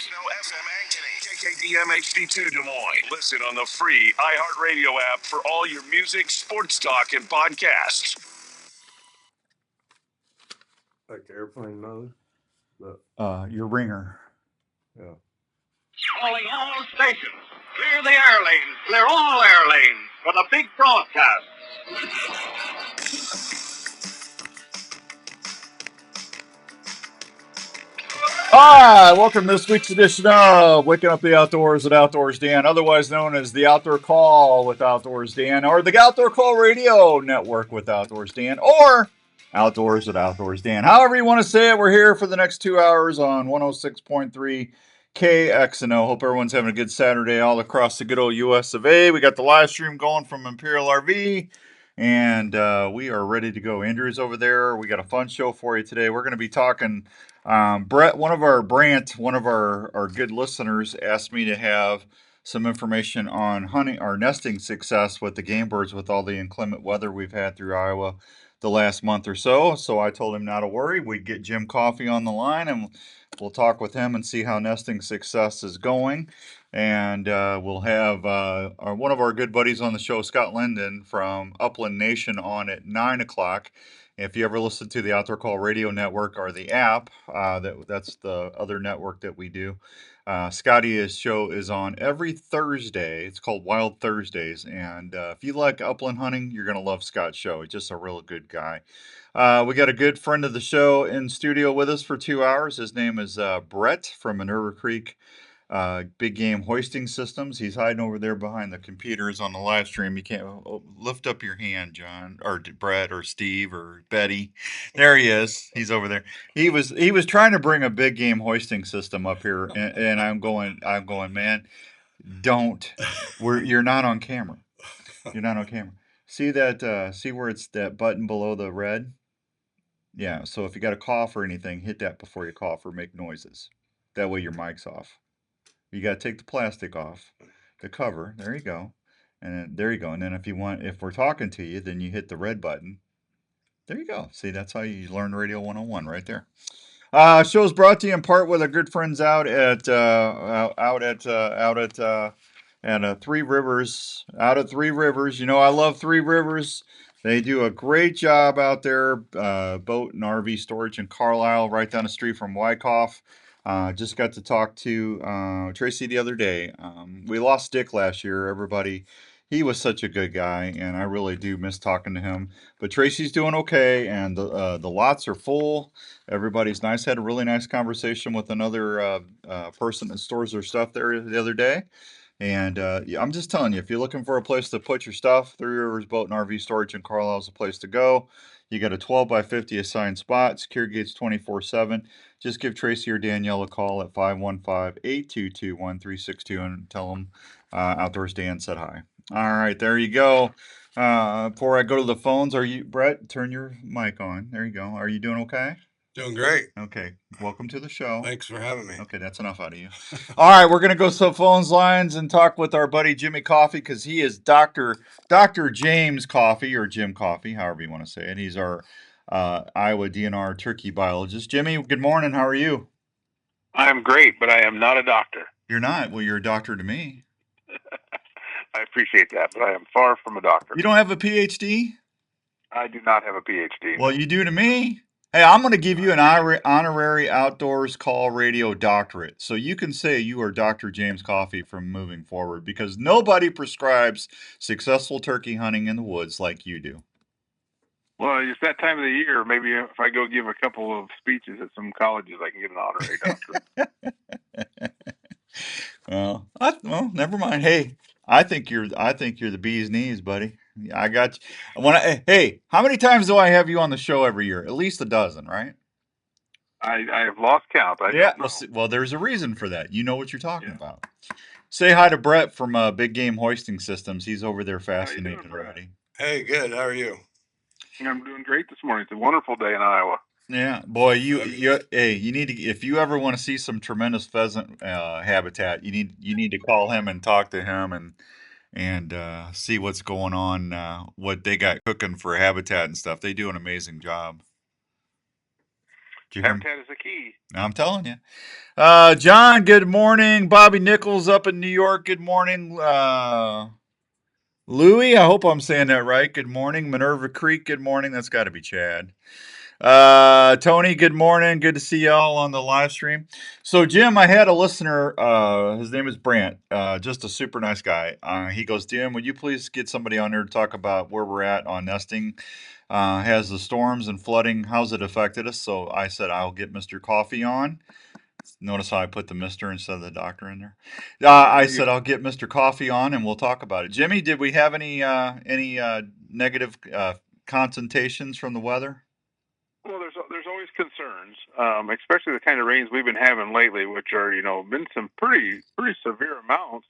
KXNO FM Ankeny, KKDM HD2 Des Moines. Listen on the free iHeartRadio app for all your music, sports talk, and podcasts. Like airplane mode? Look. Your ringer. Yeah. Calling all stations. Clear the air lanes. Clear all air lanes for the big broadcast. Hi, welcome to this week's edition of Waking Up the Outdoors with Outdoors Dan, otherwise known as the Outdoor Call with Outdoors Dan, or the Outdoor Call Radio Network with Outdoors Dan, or Outdoors with Outdoors Dan. However you want to say it, we're here for the next 2 hours on 106.3 KXNO. Hope everyone's having a good Saturday all across the good old US of A. We got the live stream going from Imperial RV, and we are ready to go. Andrew's over there. We got a fun show for you today. We're going to be talking... Brett, one of our good listeners asked me to have some information on hunting or nesting success with the game birds with all the inclement weather we've had through Iowa the last month or so. So I told him not to worry. We'd get Jim Coffey on the line and we'll talk with him and see how nesting success is going. And we'll have one of our good buddies on the show, Scott Linden from Upland Nation, on at 9 o'clock. If you ever listen to the Outdoor Call Radio Network or the app, that's the other network that we do. Scotty's show is on every Thursday. It's called Wild Thursdays. And if you like upland hunting, you're going to love Scott's show. He's just a real good guy. We got a good friend of the show in studio with us for 2 hours. His name is Brett from Minerva Creek Big Game Hoisting Systems. He's hiding over there behind the computers on the live stream. You can't lift up your hand, John, or Brett, or Steve, or Betty. There he is. He's over there. He was trying to bring a Big Game Hoisting System up here, and I'm going, man, don't. You're not on camera. You're not on camera. See that? See where it's that button below the red? Yeah. So if you got a cough or anything, hit that before you cough or make noises. That way your mic's off. You got to take the plastic off, the cover. There you go. And then, there you go. And then if we're talking to you, then you hit the red button. There you go. See, that's how you learn Radio 101 right there. Show's brought to you in part with our good friends out at Three Rivers. Out at Three Rivers. You know, I love Three Rivers. They do a great job out there. Boat and RV storage in Carlisle, right down the street from Wyckoff. Just got to talk to Tracy the other day. We lost Dick last year, everybody. He was such a good guy, and I really do miss talking to him. But Tracy's doing okay, and the lots are full. Everybody's nice. Had a really nice conversation with another person that stores their stuff there the other day. And yeah, I'm just telling you, if you're looking for a place to put your stuff, Three Rivers Boat and RV Storage in Carlisle is a place to go. You got a 12 by 50 assigned spot, secure gates 24/7. Just give Tracy or Danielle a call at 515-822-1362 and tell them Outdoors Dan said hi. All right, there you go. Before I go to the phones, Brett, turn your mic on. There you go. Are you doing okay? Doing great. Okay, welcome to the show. Thanks for having me. Okay, that's enough out of you. All right, we're gonna go to phones lines and talk with our buddy Jimmy Coffey, because he is Dr. James Coffey, or Jim Coffey, however you want to say it. He's our Iowa DNR turkey biologist. Jimmy, good morning. How are you? I'm great, but I am not a doctor. You're not? Well, you're a doctor to me. I appreciate that, but I am far from a doctor. You don't have a PhD? I do not have a PhD. Well, you do to me. Hey, I'm going to give you an honorary Outdoors Call Radio doctorate, so you can say you are Dr. James Coffey from moving forward, because nobody prescribes successful turkey hunting in the woods like you do. Well, it's that time of the year. Maybe if I go give a couple of speeches at some colleges, I can get an honorary doctorate. Well, never mind. Hey, I think you're the bee's knees, buddy. I got you. Hey, how many times do I have you on the show every year? At least a dozen, right? I have lost count. Well, there's a reason for that. You know what you're talking about. Say hi to Brett from Big Game Hoisting Systems. He's over there fascinated already. Hey, good. How are you? I'm doing great this morning. It's a wonderful day in Iowa. Yeah, boy, you need to, if you ever want to see some tremendous pheasant habitat, you need to call him and talk to him and see what's going on, what they got cooking for habitat and stuff. They do an amazing job. Habitat is the key. I'm telling you. John, good morning. Bobby Nichols up in New York, good morning. Louie, I hope I'm saying that right. Good morning. Minerva Creek, good morning. That's got to be Chad. Tony, good morning. Good to see y'all on the live stream. So, Jim, I had a listener. His name is Brant. Just a super nice guy. He goes, Jim, would you please get somebody on there to talk about where we're at on nesting? Has the storms and flooding, how's it affected us? So I said, I'll get Mr. Coffee on. Notice how I put the Mr. instead of the doctor in there. I said I'll get Mr. Coffee on and we'll talk about it. Jimmy, did we have any negative connotations from the weather? Well, there's always concerns, especially the kind of rains we've been having lately, which are been some pretty severe amounts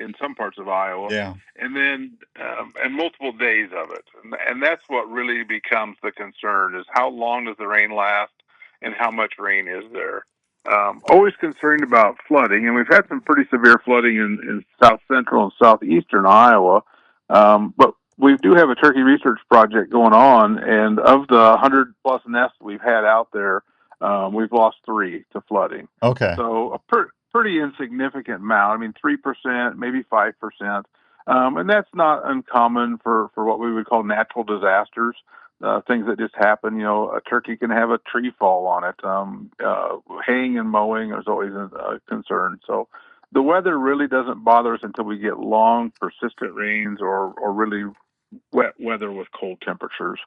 in some parts of Iowa. Yeah. And then and multiple days of it, and that's what really becomes the concern: is how long does the rain last, and how much rain is there? Always concerned about flooding, and we've had some pretty severe flooding in south central and southeastern Iowa, but we do have a turkey research project going on, and of the 100+ nests we've had out there, we've lost 3 to flooding. Okay. So a pretty insignificant amount. I mean, 3%, maybe 5%, and that's not uncommon for what we would call natural disasters. Things that just happen. A turkey can have a tree fall on it. Haying and mowing is always a concern. So the weather really doesn't bother us until we get long, persistent rains or really wet weather with cold temperatures.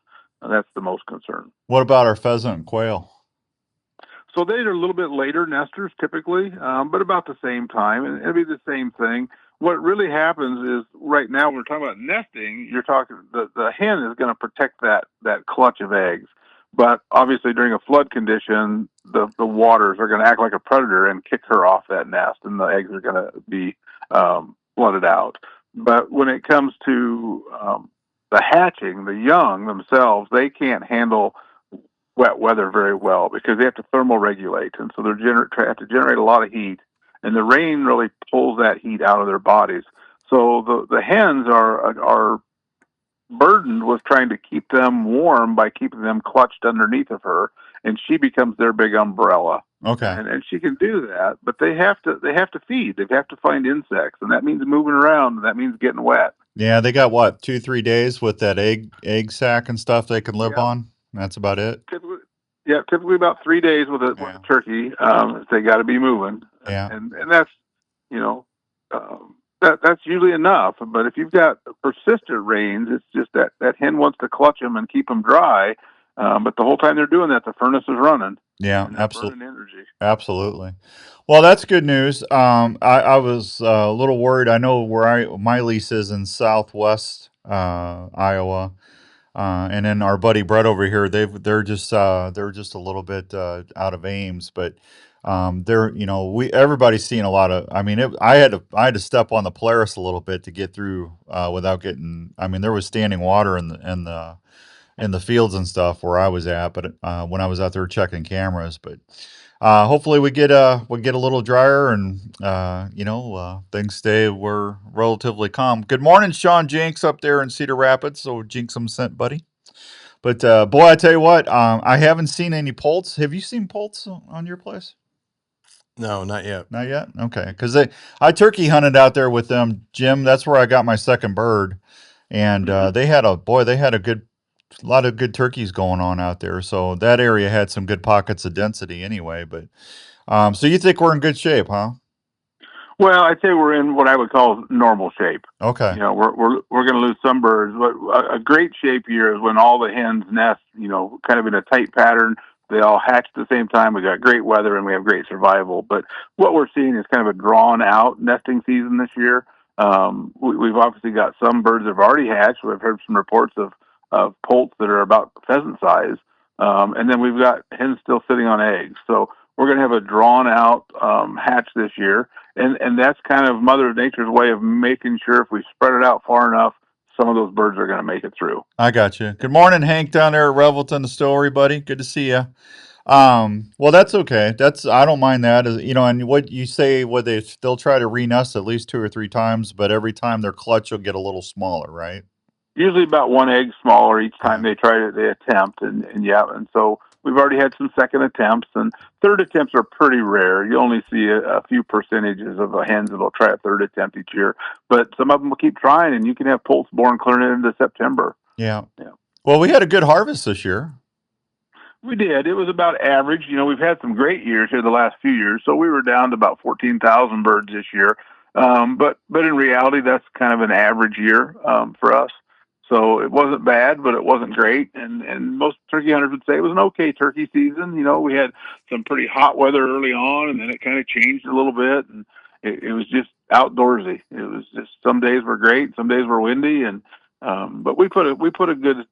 That's the most concern. What about our pheasant and quail? So they're a little bit later nesters typically, but about the same time, and it'll be the same thing. What really happens is right now when we're talking about nesting, you're talking the hen is going to protect that clutch of eggs, but obviously during a flood condition, the waters are going to act like a predator and kick her off that nest, and the eggs are going to be flooded out. But when it comes to the hatching, the young themselves, they can't handle wet weather very well because they have to thermoregulate, and so they have to generate a lot of heat, and the rain really pulls that heat out of their bodies. So the hens are burdened with trying to keep them warm by keeping them clutched underneath of her, and she becomes their big umbrella. Okay. And she can do that, but they have to feed. They have to find insects, and that means moving around, and that means getting wet. Yeah, they got what, 2-3 days with that egg sack and stuff they can live on. That's about it. Typically about 3 days with a turkey. They got to be moving. Yeah, and that's that's usually enough. But if you've got persistent rains, it's just that hen wants to clutch them and keep them dry. But the whole time they're doing that, the furnace is running. Yeah, absolutely. Energy. Absolutely. Well, that's good news. I was a little worried. I know where my lease is in southwest Iowa, and then our buddy Brett over here. They're just a little bit out of Ames, but they're everybody's seeing a lot of. I mean, I had to step on the Polaris a little bit to get through without getting. I mean, there was standing water in the fields and stuff where I was at, but when I was out there checking cameras, but hopefully we get a little drier and things were relatively calm. Good morning, Sean Jinks up there in Cedar Rapids. So Jinks some scent, buddy. But boy, I tell you what, I haven't seen any poults. Have you seen poults on your place? No, not yet. Not yet. Okay, because I turkey hunted out there with them, Jim. That's where I got my second bird, and they had a lot of good turkeys going on out there. So that area had some good pockets of density anyway. But so you think we're in good shape, huh? Well, I'd say we're in what I would call normal shape. Okay. We're going to lose some birds, but a great shape year is when all the hens nest, kind of in a tight pattern. They all hatch at the same time. We got great weather and we have great survival. But what we're seeing is kind of a drawn out nesting season this year. We've obviously got some birds that have already hatched. We've heard some reports of poults that are about pheasant size. And then we've got hens still sitting on eggs. So we're going to have a drawn out hatch this year. And that's kind of Mother Nature's way of making sure if we spread it out far enough, some of those birds are going to make it through. I got you. Good morning, Hank, down there at Revelton Distillery, buddy. Good to see you. Well, that's okay. I don't mind that. And what you say, they'll try to re-nest at least 2 or 3 times, but every time their clutch will get a little smaller, right? Usually about one egg smaller each time they attempt, and so we've already had some second attempts, and third attempts are pretty rare. You only see a few percentages of hens that'll try a third attempt each year, but some of them will keep trying, and you can have poults born clear into September. Yeah. Well, we had a good harvest this year. We did. It was about average. We've had some great years here the last few years, so we were down to about 14,000 birds this year. But in reality, that's kind of an average year for us. So it wasn't bad, but it wasn't great. And most turkey hunters would say it was an okay turkey season. We had some pretty hot weather early on, and then it kind of changed a little bit. And it was just outdoorsy. It was just some days were great, some days were windy, but we put a good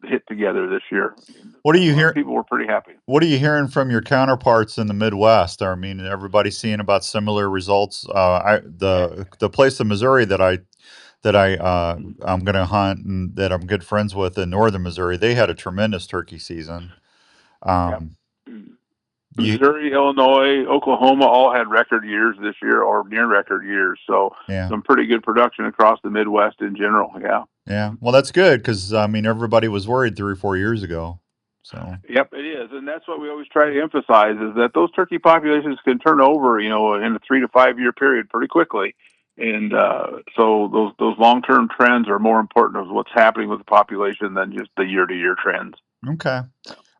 hit together this year. What are you hearing? People were pretty happy. What are you hearing from your counterparts in the Midwest? I mean, everybody's seeing about similar results. The place in Missouri that I'm going to hunt and that I'm good friends with in northern Missouri, they had a tremendous turkey season. Missouri, Illinois, Oklahoma all had record years this year or near record years. So some pretty good production across the Midwest in general. Yeah. Yeah. Well, that's good because, I mean, everybody was worried 3 or 4 years ago. So. Yep, it is. And that's what we always try to emphasize is that those turkey populations can turn over, in a 3 to 5 year period pretty quickly. And so those long-term trends are more important of what's happening with the population than just the year-to-year trends. Okay.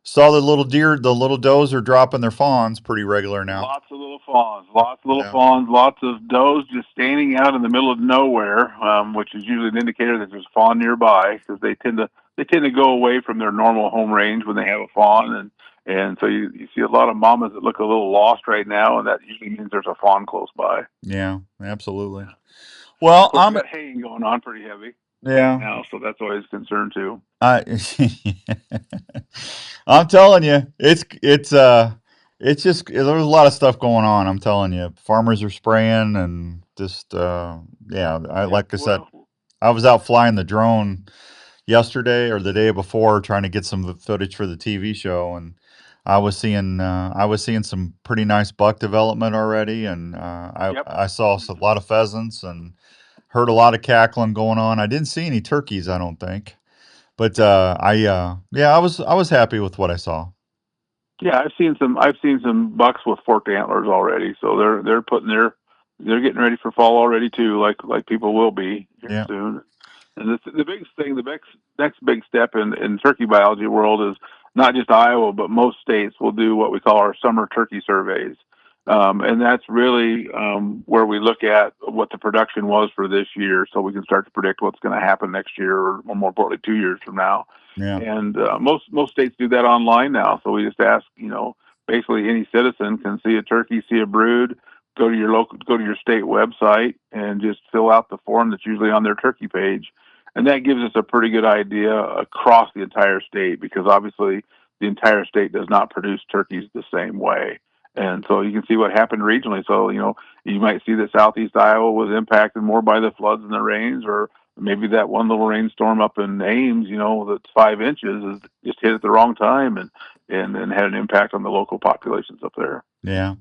Saw the little deer, the little does are dropping their fawns pretty regular now. Lots of little fawns, fawns, lots of does just standing out in the middle of nowhere, which is usually an indicator that there's a fawn nearby because they tend to go away from their normal home range when they have a fawn, and so you see a lot of mamas that look a little lost right now, and that usually means there's a fawn close by. Yeah, absolutely. Well, I'm got haying going on pretty heavy. Yeah. Now, so that's always a concern too. I'm telling you, it's just there's a lot of stuff going on. I'm telling you, farmers are spraying and just like I said, I was out flying the drone yesterday or the day before trying to get some footage for the TV show, and I was seeing some pretty nice buck development already, and I saw a lot of pheasants and heard a lot of cackling going on. I didn't see any turkeys, I don't think. But I was happy with what I saw. Yeah, I've seen some bucks with forked antlers already, so they're getting ready for fall already too, like people will be here soon. And the biggest thing, the next big step in turkey biology world is not just Iowa, but most states will do what we call our summer turkey surveys. And that's really where we look at what the production was for this year so we can start to predict what's going to happen next year or more importantly 2 years from now. Yeah. And most states do that online now. So we just ask, basically any citizen can see a turkey, see a brood, go to your state website and just fill out the form that's usually on their turkey page. And that gives us a pretty good idea across the entire state because obviously the entire state does not produce turkeys the same way. And so you can see what happened regionally. So, you might see that southeast Iowa was impacted more by the floods and the rains, or maybe that one little rainstorm up in Ames, that's 5 inches is just hit at the wrong time and had an impact on the local populations up there. Yeah.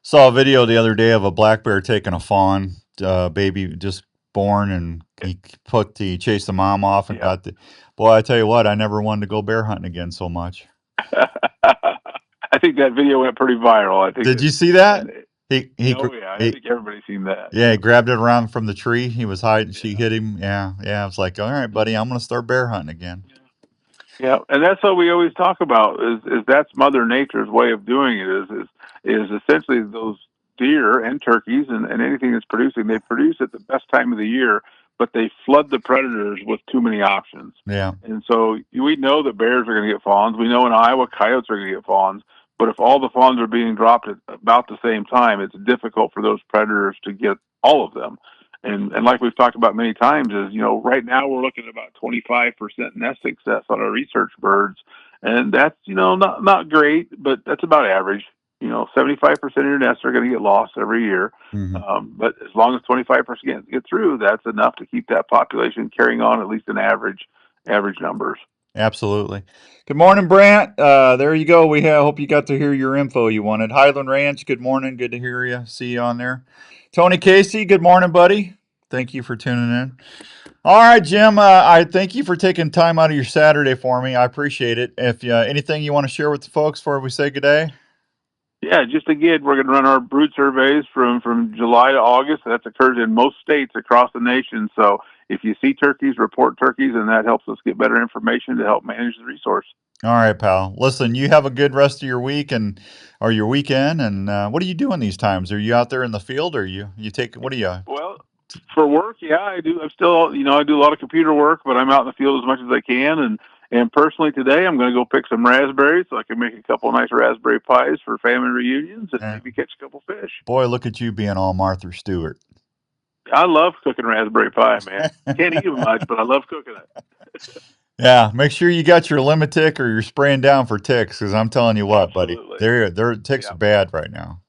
Saw a video the other day of a black bear taking a fawn, baby just born, and he chased the mom off and got the boy. I tell you what, I never wanted to go bear hunting again so much. I think that video went pretty viral. I think. Did you see that? I think everybody's seen that. Yeah, he grabbed it around from the tree. He was hiding. She hit him. Yeah. I was like, all right, buddy, I'm going to start bear hunting again. Yeah, and that's what we always talk about is that's Mother Nature's way of doing it is essentially those deer and turkeys and anything that's producing, they produce at the best time of the year, but they flood the predators with too many options. Yeah. And so we know that bears are going to get fawns. We know in Iowa coyotes are going to get fawns. But if all the fawns are being dropped at about the same time, it's difficult for those predators to get all of them. And like we've talked about many times is, right now we're looking at about 25% nest success on our research birds. And that's, not great, but that's about average. 75% of your nests are going to get lost every year. Mm-hmm. But as long as 25% get through, that's enough to keep that population carrying on at least in average numbers. Absolutely. Good morning, Brant. There you go. Hope you got to hear your info you wanted. Highland Ranch, good morning. Good to hear you. See you on there. Tony Casey, good morning, buddy. Thank you for tuning in. All right, Jim. I thank you for taking time out of your Saturday for me. I appreciate it. If anything you want to share with the folks before we say good day? Yeah, just again, we're going to run our brood surveys from July to August. That occurs in most states across the nation. So if you see turkeys, report turkeys, and that helps us get better information to help manage the resource. All right, pal. Listen, you have a good rest of your week or your weekend. And what are you doing these times? Are you out there in the field, or you take? What are you? Well, for work, yeah, I do. I'm still, I do a lot of computer work, but I'm out in the field as much as I can. And personally, today I'm going to go pick some raspberries so I can make a couple of nice raspberry pies for family reunions and maybe catch a couple fish. Boy, look at you being all Martha Stewart. I love cooking raspberry pie, man. Can't eat them much, but I love cooking it. Yeah, make sure you got your limit tick or you're spraying down for ticks, because I'm telling you what, Absolutely. buddy, they're ticks are bad right now.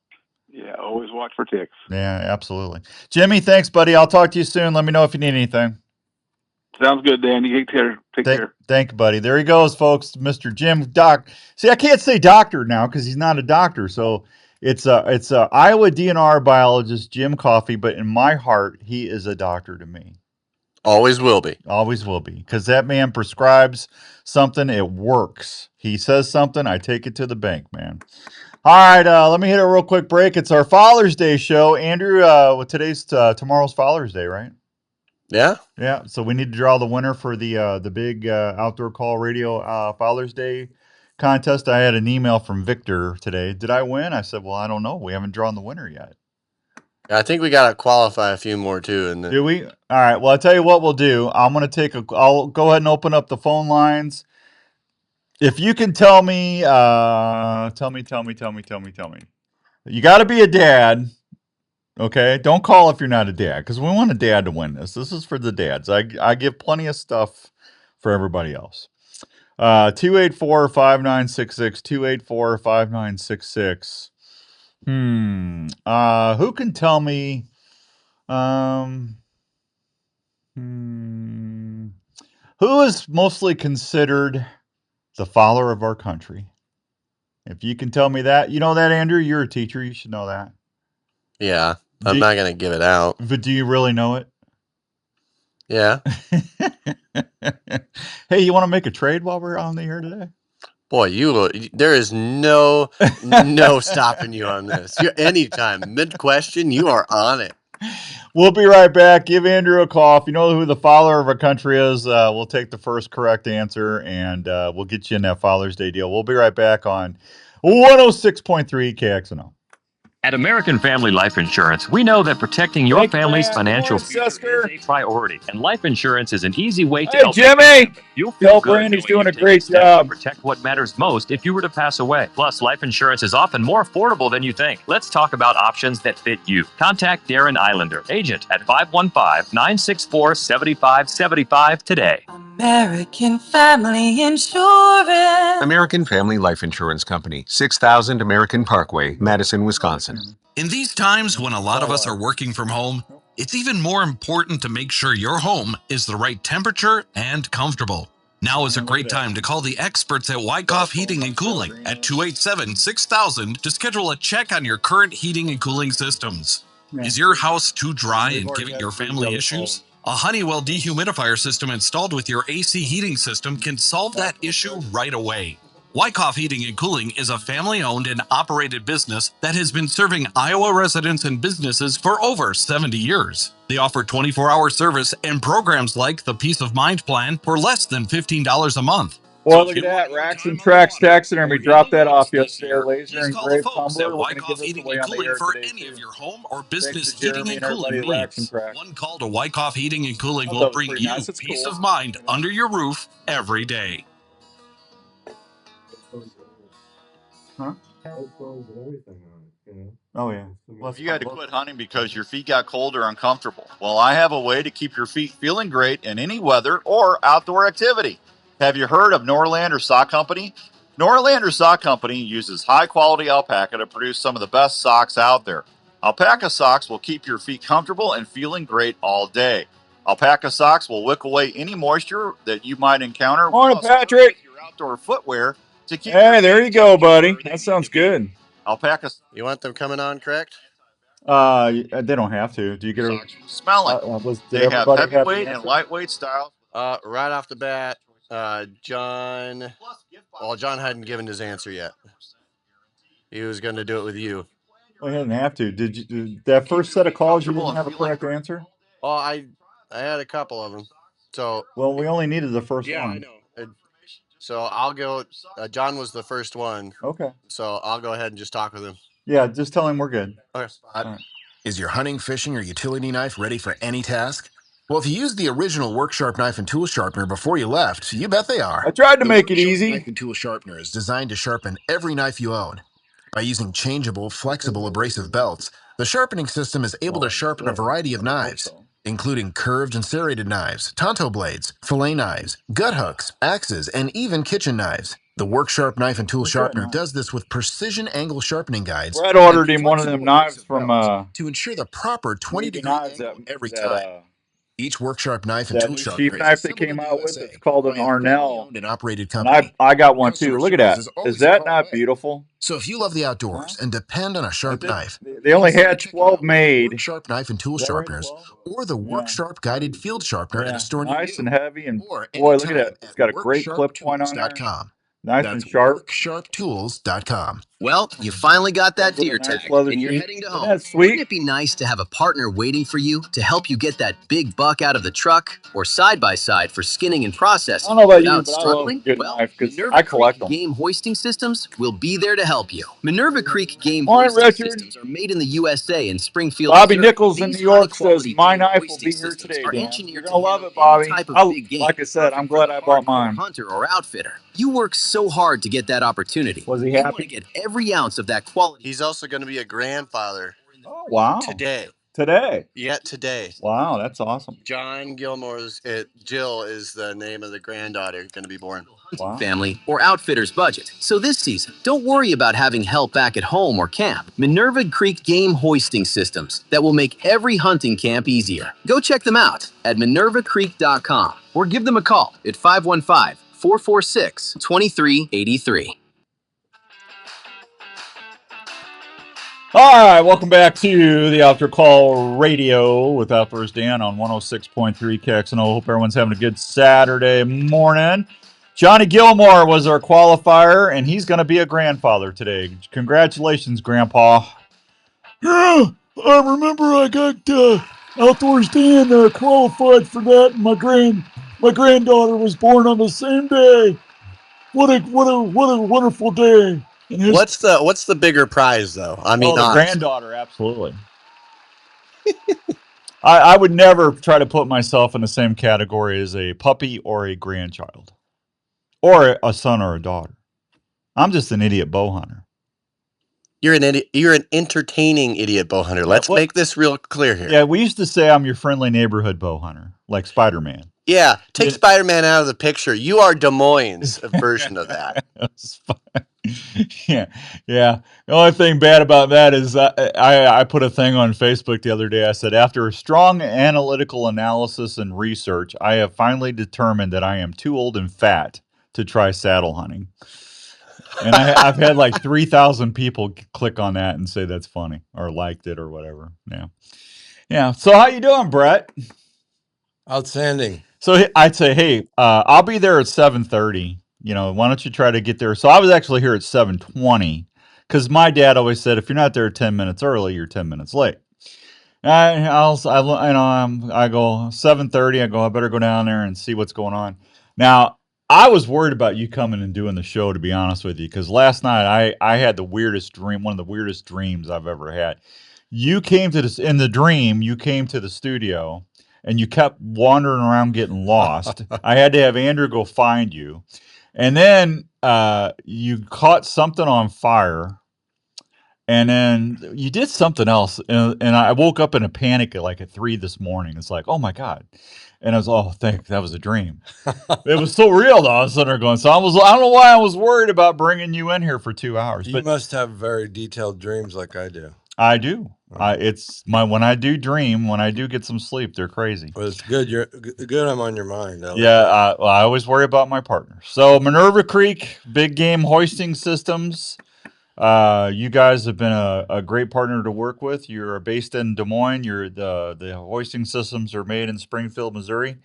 Yeah, always watch for ticks. Yeah, absolutely. Jimmy, thanks, buddy. I'll talk to you soon. Let me know if you need anything. Sounds good, Dan. You take care. Take care. Thank you, buddy. There he goes, folks. Mr. Jim Doc. See, I can't say doctor now because he's not a doctor. So it's a Iowa DNR biologist, Jim Coffey. But in my heart, he is a doctor to me. Always will be. Always will be. Because that man prescribes something, it works. He says something, I take it to the bank, man. All right, let me hit a real quick break. It's our Father's Day show. Andrew, tomorrow's Father's Day, right? Yeah. Yeah. So we need to draw the winner for the big Outdoor Call Radio Father's Day contest. I had an email from Victor today. Did I win? I said, well, I don't know. We haven't drawn the winner yet. I think we got to qualify a few more too. And do we? All right. Well, I'll tell you what we'll do. I'll go ahead and open up the phone lines. If you can tell me. You got to be a dad. Okay, don't call if you're not a dad, because we want a dad to win this. This is for the dads. I give plenty of stuff for everybody else. 284-5966, 284-5966. Who can tell me who is mostly considered the father of our country? If you can tell me that. You know that, Andrew? You're a teacher. You should know that. Yeah, I'm not going to give it out. But do you really know it? Yeah. Hey, you want to make a trade while we're on the air today? Boy, there is no stopping you on this. Anytime, mid-question, you are on it. We'll be right back. Give Andrew a call. If you know who the father of our country is, we'll take the first correct answer, and we'll get you in that Father's Day deal. We'll be right back on 106.3 KXNO. At American Family Life Insurance, we know that protecting your family's financial future is a priority, and life insurance is an easy way to help. Jimmy! You'll feel good. Brandy's doing a great job. Protect what matters most if you were to pass away. Plus, life insurance is often more affordable than you think. Let's talk about options that fit you. Contact Darren Islander, agent at 515-964-7575 today. American Family Insurance. American Family Life Insurance Company, 6000 American Parkway, Madison, Wisconsin. In these times when a lot of us are working from home, it's even more important to make sure your home is the right temperature and comfortable. Now is a great time to call the experts at Wyckoff Heating and Cooling at 287-6000 to schedule a check on your current heating and cooling systems. Is your house too dry and giving your family issues? A Honeywell dehumidifier system installed with your AC heating system can solve that issue right away. Wyckoff Heating and Cooling is a family-owned and operated business that has been serving Iowa residents and businesses for over 70 years. They offer 24-hour service and programs like the Peace of Mind Plan for less than $15 a month. Well, look at that. Racks and Tracks taxidermy. Dropped that off yesterday. Laser engraved tumbler. We're going to give this away on the air for today, any too. of your home or business Jeremy heating and cooling needs. One call to Wyckoff Heating and Cooling will bring you peace of mind under your roof every day. Huh? Oh, yeah. Well, if you had to quit hunting because your feet got cold or uncomfortable, well, I have a way to keep your feet feeling great in any weather or outdoor activity. Have you heard of Norlander Sock Company? Norlander Sock Company uses high-quality alpaca to produce some of the best socks out there. Alpaca socks will keep your feet comfortable and feeling great all day. Alpaca socks will wick away any moisture that you might encounter. Morning, Patrick. Your outdoor footwear to keep. Hey, there you go, buddy. That sounds good. Alpaca. You want them coming on, correct? They don't have to. Do you get a Smelling. did They have everybody heavyweight the and answer? lightweight styles. Right off the bat, John. Well, John hadn't given his answer yet. He was going to do it with you. Well, he didn't have to. Did that first set of calls you didn't have a correct answer? Oh, I had a couple of them. So Well, we only needed the first one. Yeah, I know. So I'll go. John was the first one. Okay. So I'll go ahead and just talk with him. Yeah, just tell him we're good. Okay. Right. Is your hunting, fishing, or utility knife ready for any task? Well, if you used the original Work Sharp knife and tool sharpener before you left, you bet they are. I tried to The make it Work Sharp easy. Knife and tool sharpener is designed to sharpen every knife you own. By using changeable, flexible abrasive belts, the sharpening system is able to sharpen a variety of knives, including curved and serrated knives, tonto blades, fillet knives, gut hooks, axes, and even kitchen knives. The Work Sharp knife and tool sharpener does this with precision angle sharpening guides. Brad ordered him one of them knives from to ensure the proper 20-degree angle every that, time. Each Work Sharp knife and that tool new sharpener cheap knife they came out with. It's called an Arnell. and operated And company. I got one too. Look at that. Is that not beautiful? So if you love the outdoors and depend on a sharp knife, They only had 12 made. Work Sharp knife and tool sharpeners, or the Work Sharp guided field sharpener at a store near Nice you. and heavy, and Or boy, look at anytime that. It's got a great clip point on there. Nice and sharp. WorkSharpTools.com. Well, you finally got that deer Nice tag, leather and you're sheath. heading to Isn't home. that sweet? Wouldn't it be nice to have a partner waiting for you to help you get that big buck out of the truck or side-by-side for skinning and processing I don't know about you, without but I love struggling? a good Well, knife because Minerva I collect Creek them. Game Hoisting Systems will be there to help you. Minerva Creek Game Morning, Hoisting Richard. Systems are made in the USA in Springfield, Bobby Missouri. Nichols in These New York says, high-quality my game knife will hoisting be here systems today, are Dan. engineered You're to going to love handle it, Bobby. any type of big game. Like I said, I'm glad I bought mine. Hunter or outfitter. You work so hard to get that opportunity. Was he You want to happy? get every ounce of that quality. He's also going to be a grandfather Oh, wow. today. Today. Yeah, today. Wow, that's awesome. John Gilmore's Jill is the name of the granddaughter going to be born. Wow. Family or outfitter's budget. So this season, don't worry about having help back at home or camp. Minerva Creek Game Hoisting Systems that will make every hunting camp easier. Go check them out at minervacreek.com or give them a call at 515-446-2383. All right, welcome back to the Outdoor Call Radio with Outdoors Dan on 106.3 KXNO. Hope everyone's having a good Saturday morning. Johnny Gilmore was our qualifier, and he's going to be a grandfather today. Congratulations, Grandpa. Yeah, I remember I got Outdoors Dan qualified for that. My granddaughter was born on the same day. What a wonderful day. What's the bigger prize though? I mean, the granddaughter, absolutely. I would never try to put myself in the same category as a puppy or a grandchild, or a son or a daughter. I'm just an idiot bow hunter. You're an idiot. You're an entertaining idiot bow hunter. Let's make this real clear here. Yeah, we used to say I'm your friendly neighborhood bow hunter, like Spider-Man. Yeah, take Spider-Man out of the picture. You are Des Moines' version of that. Yeah. The only thing bad about that is I put a thing on Facebook the other day. I said, after a strong analytical analysis and research, I have finally determined that I am too old and fat to try saddle hunting. And I've had like 3,000 people click on that and say that's funny or liked it or whatever. Yeah. So how you doing, Brett? Outstanding. So I'd say, hey, I'll be there at 7:30. Why don't you try to get there? So I was actually here at 7:20 because my dad always said, if you're not there 10 minutes early, you're 10 minutes late. I go 7:30. I go, I better go down there and see what's going on. Now, I was worried about you coming and doing the show, to be honest with you, because last night I had the weirdest dream, one of the weirdest dreams I've ever had. You came to this in the dream. You came to the studio. And you kept wandering around getting lost. I had to have Andrew go find you. And then you caught something on fire. And then you did something else. And I woke up in a panic at 3 this morning. It's like, oh, my God. And I was, that was a dream. It was so real, though. I was sitting there going, I don't know why I was worried about bringing you in here for 2 hours. You must have very detailed dreams like I do. I do. It's when I do dream, when I do get some sleep, they're crazy. Well, it's good. You're good. I'm on your mind. I always worry about my partner. So Minerva Creek Big Game Hoisting Systems. You guys have been a great partner to work with. You're based in Des Moines. The hoisting systems are made in Springfield, Missouri.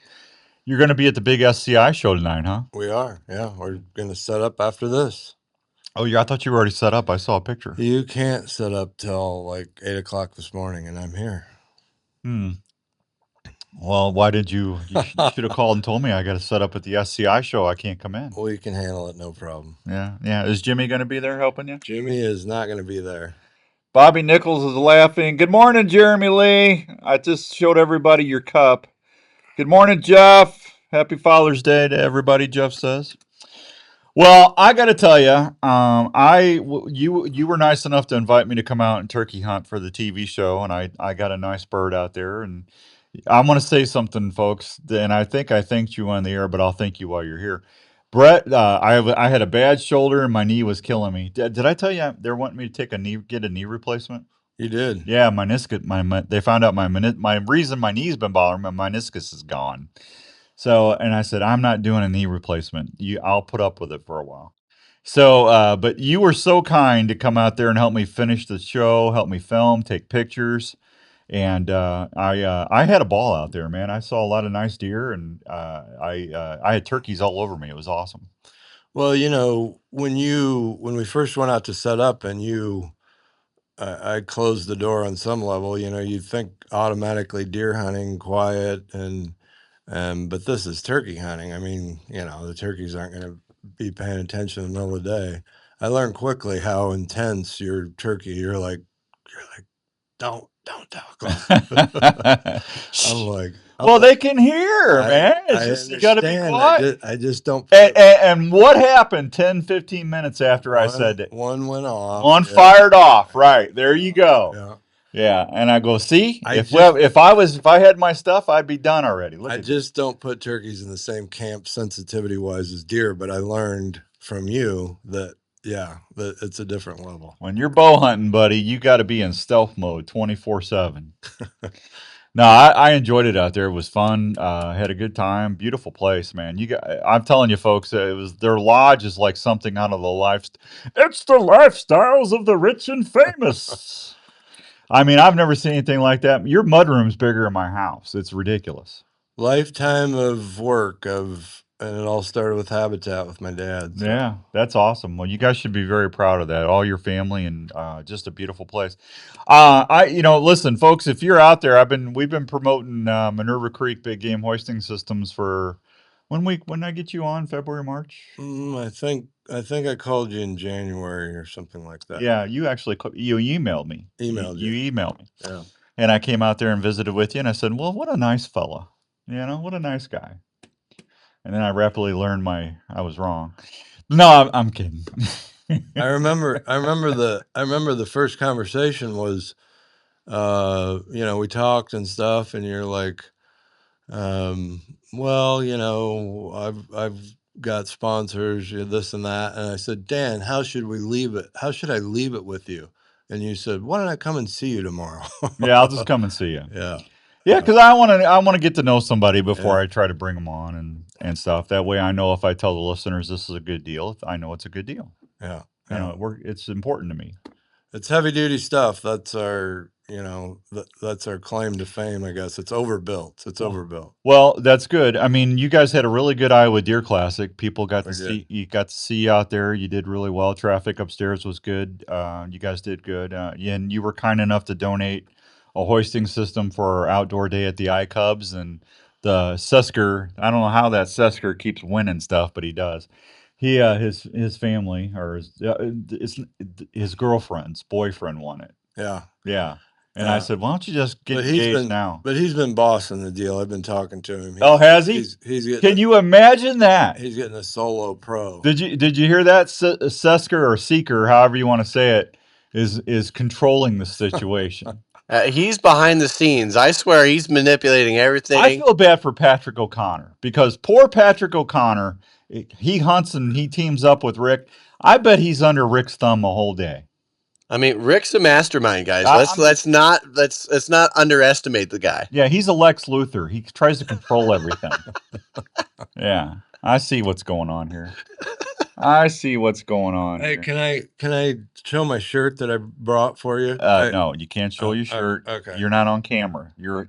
You're going to be at the big SCI show tonight, huh? We are. Yeah, we're going to set up after this. Oh, yeah. I thought you were already set up. I saw a picture. You can't set up till like 8:00 this morning, and I'm here. Well, why did you should have called and told me I got to set up at the SCI show. I can't come in. We can handle it, no problem. Yeah. Is Jimmy going to be there helping you? Jimmy is not going to be there. Bobby Nichols is laughing. Good morning, Jeremy Lee. I just showed everybody your cup. Good morning, Jeff. Happy Father's Day to everybody, Jeff says. Well, I got to tell you, you were nice enough to invite me to come out and turkey hunt for the TV show, and I got a nice bird out there. And I'm going to say something, folks, and I think I thanked you on the air, but I'll thank you while you're here. Brett, I had a bad shoulder and my knee was killing me. Did I tell you they're wanting me to get a knee replacement? You did? Yeah, meniscus. They found out my reason my knee's been bothering me, my meniscus is gone. So, and I said, I'm not doing a knee replacement. I'll put up with it for a while. So, but you were so kind to come out there and help me finish the show, help me film, take pictures. And I had a ball out there, man. I saw a lot of nice deer, and I had turkeys all over me. It was awesome. Well, when we first went out to set up, and I closed the door on some level, you'd think automatically deer hunting, quiet, but this is turkey hunting. I mean, the turkeys aren't going to be paying attention in the middle of the day. I learned quickly how intense your turkey. You're like, don't talk. I'm like, well, they can hear, man. It's just, you got to be quiet. I just don't. And what happened 10, 15 minutes after I said it? One went off. One fired off. Right. There you go. Yeah. And I go, see, if I had my stuff, I'd be done already. I just don't put turkeys in the same camp sensitivity wise as deer, but I learned from you that it's a different level. When you're bow hunting, buddy, you got to be in stealth mode 24/7. No, I enjoyed it out there. It was fun. Had a good time. Beautiful place, man. I'm telling you, folks, their lodge is like something out of the life. It's the lifestyles of the rich and famous. I mean, I've never seen anything like that. Your mudroom's bigger than my house. It's ridiculous. Lifetime of work and it all started with Habitat with my dad. So. Yeah, that's awesome. Well, you guys should be very proud of that. All your family and just a beautiful place. Listen, folks, if you're out there, we've been promoting Minerva Creek Big Game Hoisting Systems for when I get you on February, March. I think I called you in January or something like that. Yeah, you actually you emailed me. You emailed me. Yeah. And I came out there and visited with you, and I said, "Well, what a nice fella. What a nice guy." And then I rapidly learned I was wrong. No, I'm kidding. I remember the first conversation was, we talked and stuff, and you're like, well, I've got sponsors, this and that. And I said, Dan, how should we leave it? How should I leave it with you? And you said, why don't I come and see you tomorrow? Yeah, I'll just come and see you. Yeah. Yeah, because I want to get to know somebody before I try to bring them on and stuff. That way, I know if I tell the listeners this is a good deal, I know it's a good deal. Yeah, it's important to me. It's heavy duty stuff. That's our that's our claim to fame, I guess. It's overbuilt. Overbuilt. Well, that's good. I mean, you guys had a really good Iowa Deer Classic. People got to see you out there. You did really well. Traffic upstairs was good. You guys did good. And you were kind enough to donate a hoisting system for our outdoor day at the iCubs, and the Sesker. I don't know how that Sesker keeps winning stuff, but he does. He his family or his girlfriend's boyfriend won it. Yeah. And I said, why don't you just get engaged now? But he's been bossing the deal. I've been talking to him. Has he? He's getting. Can you imagine that? He's getting a solo pro. Did you hear that? Sesker or Seeker, however you want to say it, is controlling the situation. He's behind the scenes. I swear he's manipulating everything. I feel bad for Patrick O'Connor because poor Patrick O'Connor, he hunts and he teams up with Rick. I bet he's under Rick's thumb a whole day. I mean, Rick's a mastermind, guys. Let's not underestimate the guy. Yeah, he's a Lex Luthor. He tries to control everything. Yeah, I see what's going on here. I see what's going on. Hey, here. can I show my shirt that I brought for you? No, you can't show your shirt. Okay. You're not on camera. Well,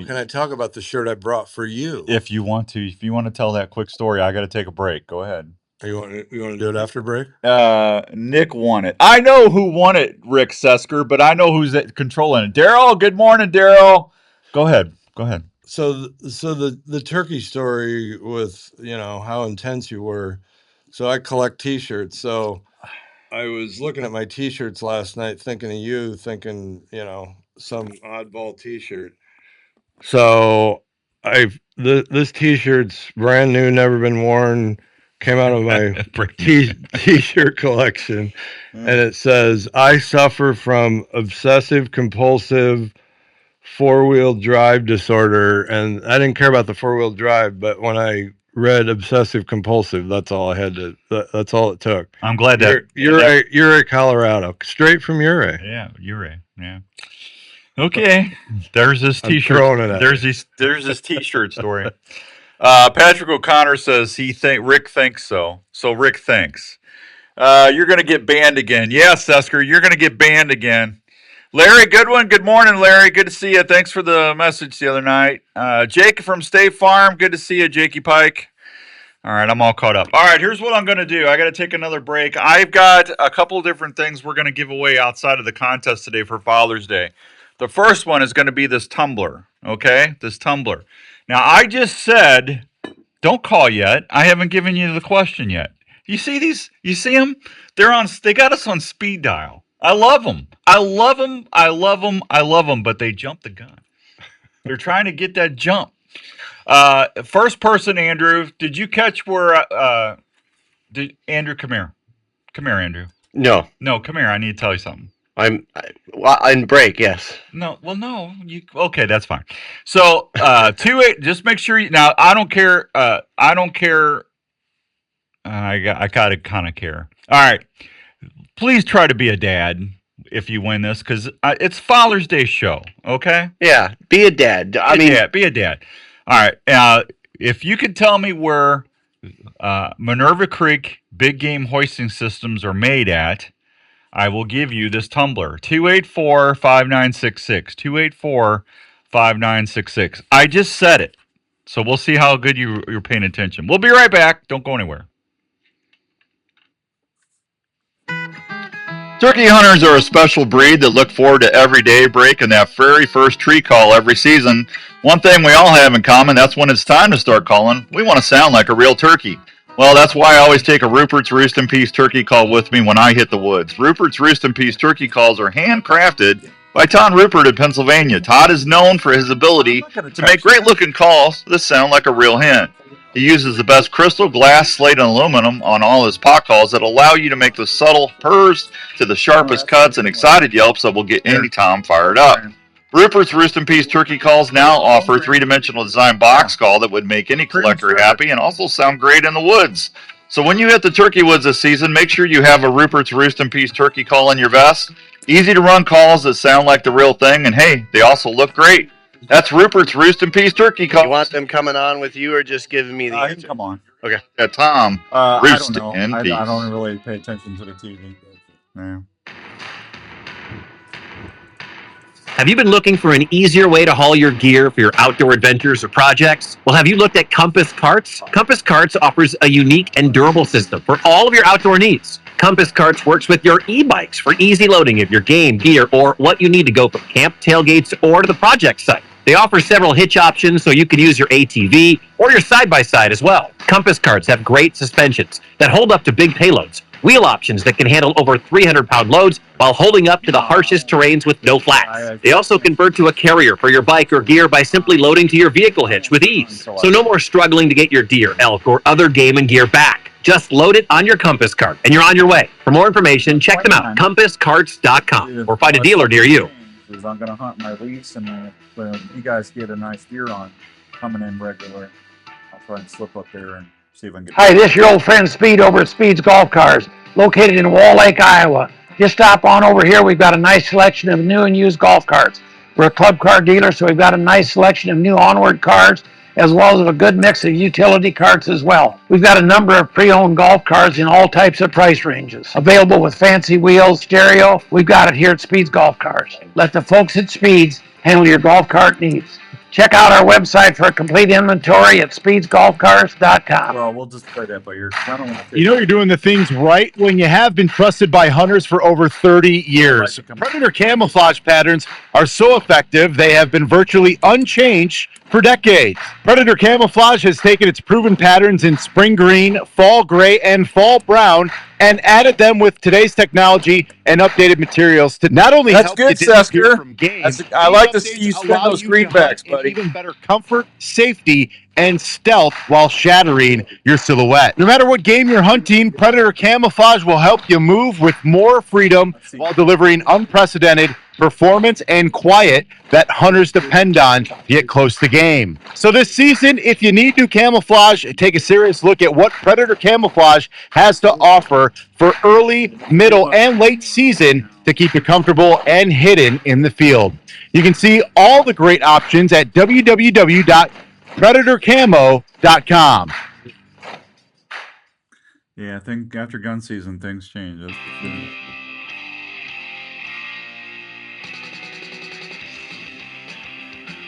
can I talk about the shirt I brought for you? If you want to tell that quick story, I got to take a break. Go ahead. You want to do it after break? Nick won it. I know who won it, Rick Sesker, but I know who's controlling it. Daryl, good morning, Daryl. Go ahead. So the turkey story with, how intense you were. So I collect T-shirts. So I was looking at my T-shirts last night, thinking of you, thinking, some oddball T-shirt. So this T-shirt's brand new, never been worn. Came out of my T-shirt collection, and it says, "I suffer from obsessive compulsive four-wheel drive disorder," and I didn't care about the four-wheel drive, but when I read obsessive compulsive, that's all I had to. That's all it took. I'm glad you're Colorado, straight from Uray. Yeah, Uray. Yeah. Okay. There's this T-shirt. There's this T-shirt story. Patrick O'Connor says Rick thinks so. So Rick thinks. You're going to get banned again. Yes, Esker, you're going to get banned again. Larry Goodwin, good morning, Larry. Good to see you. Thanks for the message the other night. Jake from State Farm, good to see you, Jakey Pike. All right, I'm all caught up. All right, here's what I'm going to do. I got to take another break. I've got a couple of different things we're going to give away outside of the contest today for Father's Day. The first one is going to be this tumbler, okay? This tumbler. Now, I just said, don't call yet. I haven't given you the question yet. You see these? You see them? They got us on speed dial. I love them. But they jumped the gun. They're trying to get that jump. First person, Andrew, did you catch where, Andrew, come here. Come here, Andrew. No, come here. I need to tell you something. I'm in break, yes. No, okay, that's fine. So, 2-8, just make sure now, I don't care. I gotta kind of care. All right. Please try to be a dad if you win this, because it's Father's Day show, okay? Yeah, be a dad. Be a dad. All right. If you could tell me where Minerva Creek big game hoisting systems are made at, I will give you this tumbler. 284-5966. 284-5966. I just said it. So we'll see how good you're paying attention. We'll be right back. Don't go anywhere. Turkey hunters are a special breed that look forward to every daybreak and that very first tree call every season. One thing we all have in common, that's when it's time to start calling. We want to sound like a real turkey. Well, that's why I always take a Rupert's Roost and Peace turkey call with me when I hit the woods. Rupert's Roost and Peace turkey calls are handcrafted by Todd Rupert in Pennsylvania. Todd is known for his ability to make great-looking calls that sound like a real hen. He uses the best crystal, glass, slate, and aluminum on all his pot calls that allow you to make the subtle purrs to the sharpest cuts and excited yelps that will get any tom fired up. Rupert's Roost and Peace turkey calls now offer a three-dimensional design box call that would make any collector happy and also sound great in the woods. So when you hit the turkey woods this season, make sure you have a Rupert's Roost and Peace turkey call in your vest. Easy to run calls that sound like the real thing, and hey, they also look great. That's Rupert's Roost and Peace turkey call. You want them coming on with you or just giving me the answer? Come on. Okay. Yeah, Tom. Roost and Peace. I don't really pay attention to the TV. Yeah. Have you been looking for an easier way to haul your gear for your outdoor adventures or projects? Well, have you looked at Compass Carts? Compass Carts offers a unique and durable system for all of your outdoor needs. Compass Carts works with your e-bikes for easy loading of your game, gear, or what you need to go from camp, tailgates, or to the project site. They offer several hitch options so you can use your ATV or your side-by-side as well. Compass Carts have great suspensions that hold up to big payloads, wheel options that can handle over 300-pound loads while holding up to the harshest terrains with no flats. They also convert to a carrier for your bike or gear by simply loading to your vehicle hitch with ease. So no more struggling to get your deer, elk, or other game and gear back. Just load it on your Compass Cart and you're on your way. For more information, check them out, compasscarts.com, or find a dealer near you. I'm going to hunt my lease, and you guys get a nice deer on coming in regular. I'll try and slip up there and see if I can get. Hi, this is your old friend Speed over at Speed's Golf Cars, located in Wall Lake, Iowa. Just stop on over here. We've got a nice selection of new and used golf carts. We're a club car dealer, so we've got a nice selection of new Onward cars as well as a good mix of utility carts as well. We've got a number of pre-owned golf cars in all types of price ranges. Available with fancy wheels, stereo, we've got it here at Speeds Golf Cars. Let the folks at Speeds handle your golf cart needs. Check out our website for a complete inventory at speedsgolfcars.com. Well, we'll just play that by ear. I don't want to You know you're doing the things right when you have been trusted by hunters for over 30 years. Predator camouflage patterns are so effective, they have been virtually unchanged for decades. Predator camouflage has taken its proven patterns in spring green, fall gray, and fall brown and added them with today's technology and updated materials to not only That's help good, you disappear Sesker. from game. I like to these see you updates spin allow those you to greenbacks, hunt in buddy. even better comfort, safety, and stealth while shattering your silhouette. No matter what game you're hunting, Predator camouflage will help you move with more freedom while delivering unprecedented performance and quiet that hunters depend on to get close to game. So this season, if you need new camouflage, take a serious look at what Predator camouflage has to offer for early, middle, and late season to keep you comfortable and hidden in the field. You can see all the great options at www.predatorcamo.com. Yeah, I think after gun season, things change. That's for sure.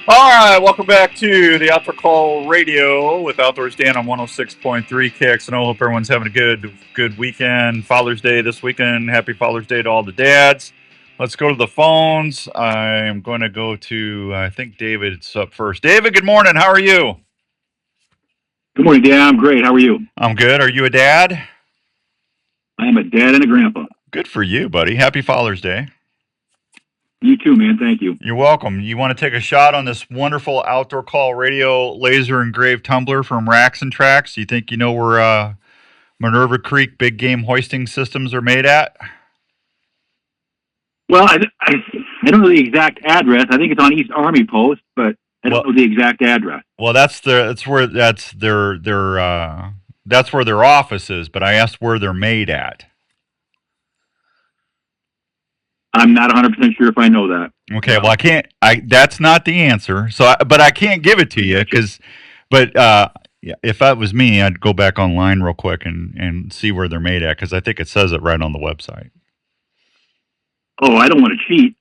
All right, welcome back to the Outdoor Call Radio with Outdoors Dan on 106.3 KXNO. Hope everyone's having a good weekend. Father's Day this weekend. Happy Father's Day to all the dads. Let's go to the phones. I'm going to go to, I think David's up first. David, good morning. How are you? Good morning, Dan. I'm great. How are you? I'm good. Are you a dad? I am a dad and a grandpa. Good for you, buddy. Happy Father's Day. You too, man. Thank you. You're welcome. You want to take a shot on this wonderful Outdoor Call Radio laser engraved tumbler from Racks and Tracks? You think you know where Minerva Creek big game hoisting systems are made at? Well, I don't know the exact address. I think it's on East Army Post, but I don't know the exact address. Well, that's where their office is. But I asked where they're made at. I'm not 100% sure if I know that. Okay, well, that's not the answer. So, but I can't give it to you if that was me, I'd go back online real quick and see where they're made at because I think it says it right on the website. Oh, I don't want to cheat.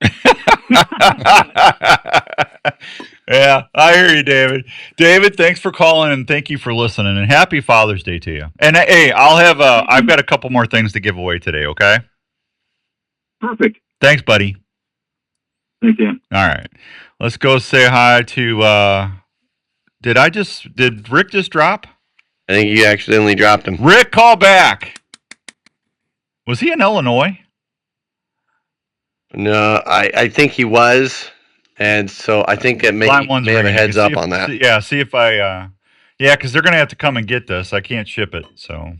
Yeah, I hear you, David. David, thanks for calling and thank you for listening and happy Father's Day to you. And hey, I've got a couple more things to give away today. Okay. Perfect. Thanks, buddy. Thanks, Dan. All right. Let's go say hi to did Rick just drop? I think you accidentally dropped him. Rick, call back. Was he in Illinois? No, I think he was. And so I think it may have a heads up on that. See if because they're going to have to come and get this. I can't ship it. So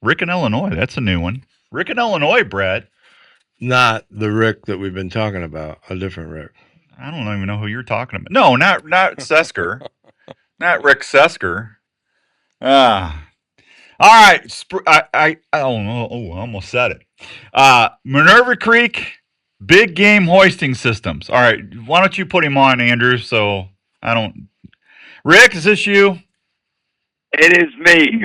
Rick in Illinois, that's a new one. Rick in Illinois, Brett. Not the Rick that we've been talking about, a different Rick. I don't even know who you're talking about. No, not Sesker. Not Rick Sesker. All right. I almost said it. Minerva Creek big game hoisting systems. All right. Why don't you put him on, Andrew? So I don't. Rick, is this you? It is me.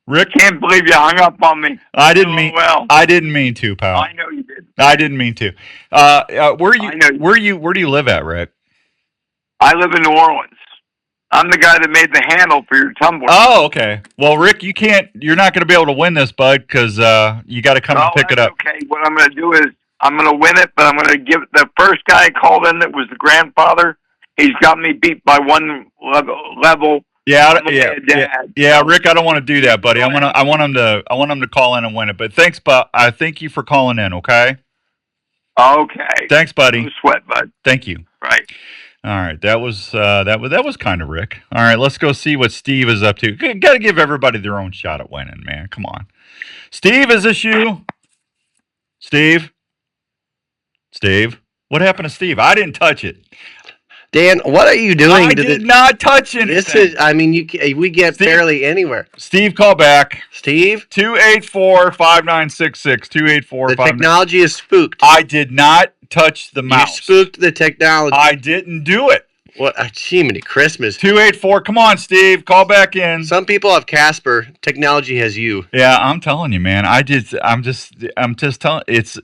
Rick, can't believe you hung up on me. I didn't mean to, pal. I know you did. I didn't mean to. Where do you live at, Rick? I live in New Orleans. I'm the guy that made the handle for your tumbler. Oh, okay. Well, Rick, you're not going to be able to win this, bud, because you got to come and pick it up. Okay. What I'm going to do is I'm going to win it, but I'm going to give the first guy called in that was the grandfather. He's got me beat by one level. Yeah, Rick, I don't want to do that, buddy. I want him to call in and win it. But thanks, I thank you for calling in. Okay. Okay. Thanks, buddy. No sweat, bud. Thank you. Right. All right, that was kind of Rick. All right, let's go see what Steve is up to. Got to give everybody their own shot at winning, man. Come on, Steve, is this you? Steve, what happened to Steve? I didn't touch it. Dan, what are you doing? I did not touch anything. This is, we get Steve, barely anywhere. Steve, call back. Steve? 284-5966. 284. The technology is spooked. I did not touch the mouse. You spooked the technology. I didn't do it. What? Jiminy Christmas. 284. Come on, Steve. Call back in. Some people have Casper. Technology has you. Yeah, I'm telling you, man. I'm just telling. It's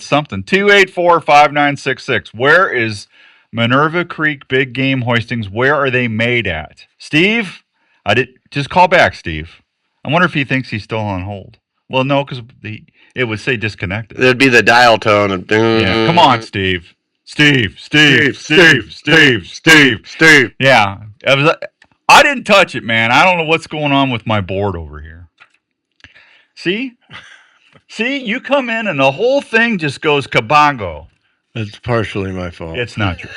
something. 284-5966. Where is Minerva Creek Big Game Hoistings? Where are they made at? Steve, just call back, Steve. I wonder if he thinks he's still on hold. Well, no, because it would say disconnected. It'd be the dial tone of. Yeah, come on, Steve. Steve. Yeah, I didn't touch it, man. I don't know what's going on with my board over here. See, you come in and the whole thing just goes kabongo. It's partially my fault. It's not your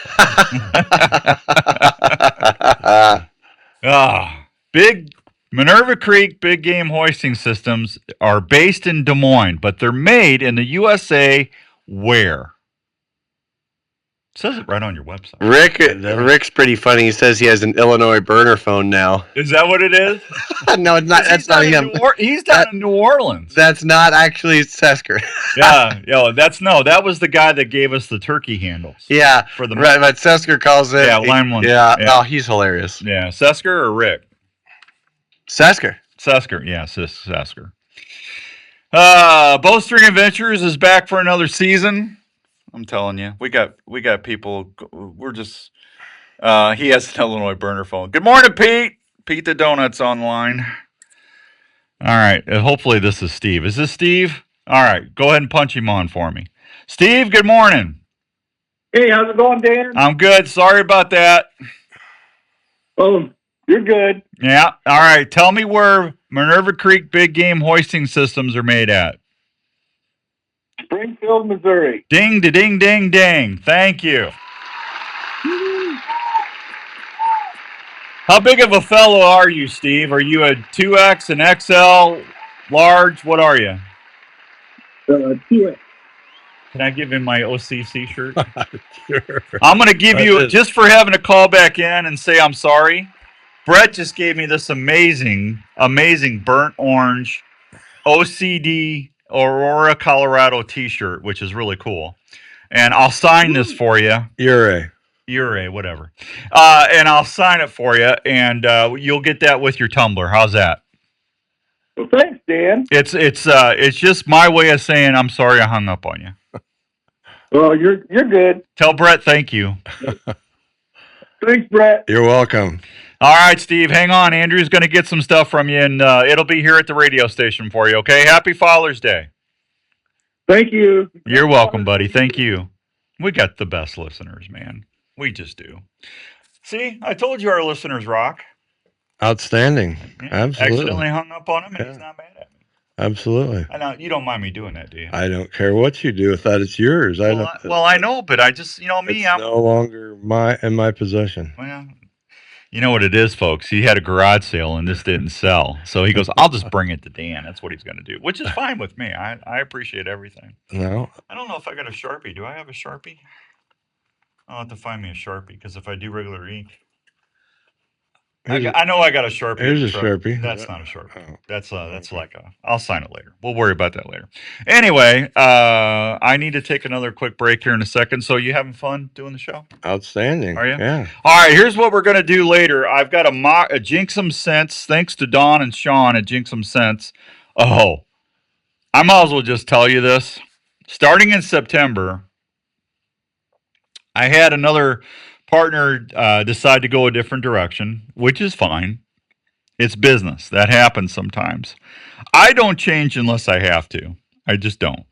fault. Big Minerva Creek Big Game Hoisting Systems are based in Des Moines, but they're made in the USA. Where? It says it right on your website. Rick's pretty funny. He says he has an Illinois burner phone now. Is that what it is? No, it's not. That's not him. He's down in New Orleans. That's not actually Sesker. That was the guy that gave us the turkey handles. Yeah, but Sesker calls it. Yeah, line one. Yeah. Oh, he's hilarious. Yeah, Sesker or Rick? Sesker. Yeah, Sesker. Bowstring Adventures is back for another season. I'm telling you, we got people. We're just. He has an Illinois burner phone. Good morning, Pete. Pete the Donut's online. All right. Hopefully this is Steve. Is this Steve? All right. Go ahead and punch him on for me. Steve, good morning. Hey, how's it going, Dan? I'm good. Sorry about that. Oh, you're good. Yeah. All right. Tell me where Minerva Creek Big Game Hoisting Systems are made at. Springfield, Missouri. Ding, da, ding, ding, ding. Thank you. How big of a fellow are you, Steve? Are you a 2X, an XL, large? What are you? 2X. Can I give him my OCC shirt? Sure. I'm going to give you, just for having to call back in and say I'm sorry, Brett just gave me this amazing burnt orange OCD Aurora, Colorado t-shirt, which is really cool. And I'll sign this for you. Ure, whatever. And I'll sign it for you, and you'll get that with your tumbler. How's that? Well, thanks, Dan. It's just my way of saying I'm sorry I hung up on you. Well, you're good. Tell Brett thank you. Thanks, Brett. You're welcome. All right, Steve, hang on. Andrew's going to get some stuff from you, and it'll be here at the radio station for you, okay? Happy Father's Day. Thank you. You're welcome, buddy. Thank you. We got the best listeners, man. We just do. See, I told you our listeners rock. Outstanding. Yeah. Absolutely. Accidentally hung up on him, and he's not mad at me. Absolutely. I know you don't mind me doing that, do you? I don't care what you do with that. It's yours. I know, but I just, me, I'm no longer in my possession. Well, you know what it is, folks. He had a garage sale and this didn't sell, so he goes, "I'll just bring it to Dan." That's what he's going to do, which is fine with me. I appreciate everything. No, I don't know if I got a Sharpie. Do I have a Sharpie? I'll have to find me a Sharpie because if I do regular ink. I know I got a Sharpie. Here's a Sharpie. That's not a Sharpie. That's like a. I'll sign it later. We'll worry about that later. Anyway, I need to take another quick break here in a second. So you having fun doing the show? Outstanding. Are you? Yeah. All right. Here's what we're gonna do later. I've got a Jinxum Sense. Thanks to Don and Sean at Jinxum Sense. Oh, I might as well just tell you this. Starting in September, I had another partner decide to go a different direction, which is fine. It's business. That happens sometimes. I don't change unless I have to. I just don't.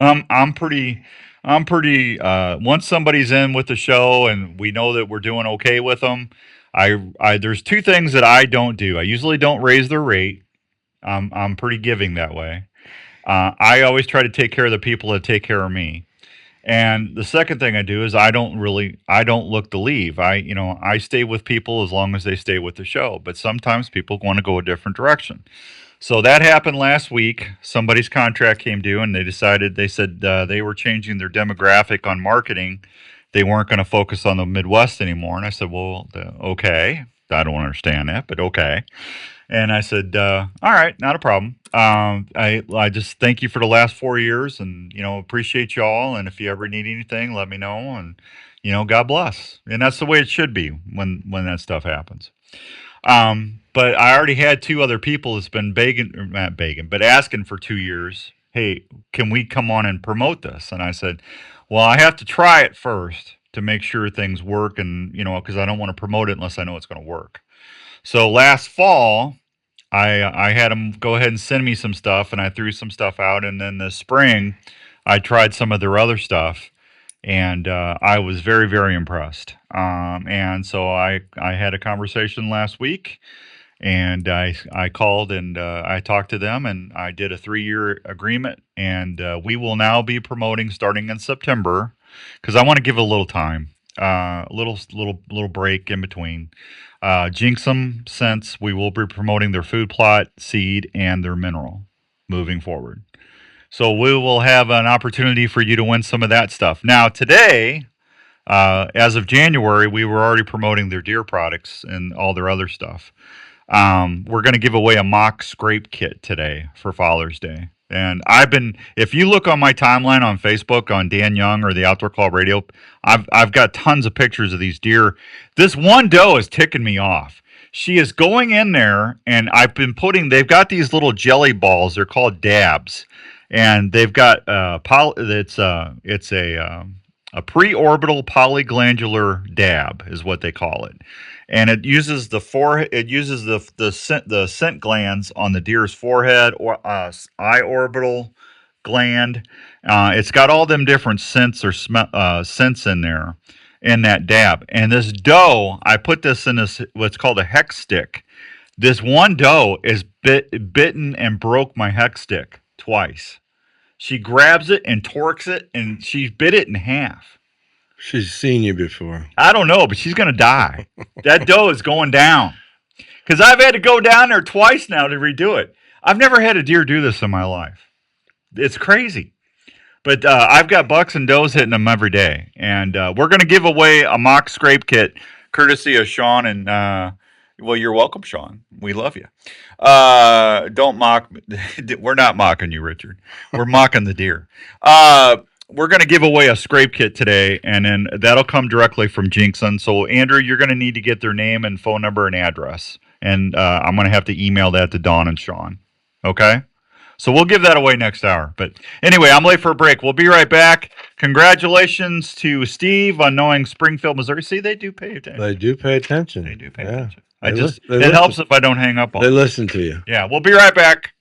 I'm pretty once somebody's in with the show and we know that we're doing okay with them, there's two things that I don't do. I usually don't raise their rate. I'm pretty giving that way. I always try to take care of the people that take care of me. And the second thing I do is I don't look to leave. I stay with people as long as they stay with the show. But sometimes people want to go a different direction. So that happened last week. Somebody's contract came due, and they said they were changing their demographic on marketing. They weren't going to focus on the Midwest anymore. And I said, well, okay. I don't understand that, but okay. And I said, all right, not a problem. I just thank you for the last 4 years and, appreciate y'all. And if you ever need anything, let me know. And, God bless. And that's the way it should be when that stuff happens. But I already had 2 other people that's been not begging, but asking for 2 years, hey, can we come on and promote this? And I said, well, I have to try it first to make sure things work, and because I don't want to promote it unless I know it's going to work. So last fall, I had them go ahead and send me some stuff, and I threw some stuff out, and then this spring, I tried some of their other stuff, and I was very, very impressed. And so I had a conversation last week, and I called and I talked to them, and I did a 3-year agreement, and we will now be promoting starting in September, because I want to give it a little time, a little break in between. Jinxum Scents, we will be promoting their food plot, seed, and their mineral moving forward. So we will have an opportunity for you to win some of that stuff. Now today, as of January, we were already promoting their deer products and all their other stuff. We're going to give away a mock scrape kit today for Father's Day. And if you look on my timeline on Facebook on Dan Young or the Outdoor Call Radio, I've got tons of pictures of these deer. This one doe is ticking me off. She is going in there, and they've got these little jelly balls. They're called dabs, and they've got it's a preorbital polyglandular dab is what they call it. And it uses the forehead. It uses the scent glands on the deer's forehead or eye orbital gland. It's got all them different scents or scents in there in that dab. And this doe, I put this in what's called a hex stick. This one doe is bitten and broke my hex stick twice. She grabs it and torques it, and she bit it in half. She's seen you before. I don't know, but she's going to die. That doe is going down. Because I've had to go down there twice now to redo it. I've never had a deer do this in my life. It's crazy. But I've got bucks and does hitting them every day. And we're going to give away a mock scrape kit courtesy of Sean. And, well, you're welcome, Sean. We love you. Don't mock. We're not mocking you, Richard. We're mocking the deer. We're going to give away a scrape kit today, and then that'll come directly from Jinxon. So, Andrew, you're going to need to get their name and phone number and address. And I'm going to have to email that to Dawn and Sean. Okay? So we'll give that away next hour. But anyway, I'm late for a break. We'll be right back. Congratulations to Steve on knowing Springfield, Missouri. See, they do pay attention. They do pay attention. They do pay Yeah. attention. It helps if I don't hang up on them. them. They listen to you. Yeah, we'll be right back.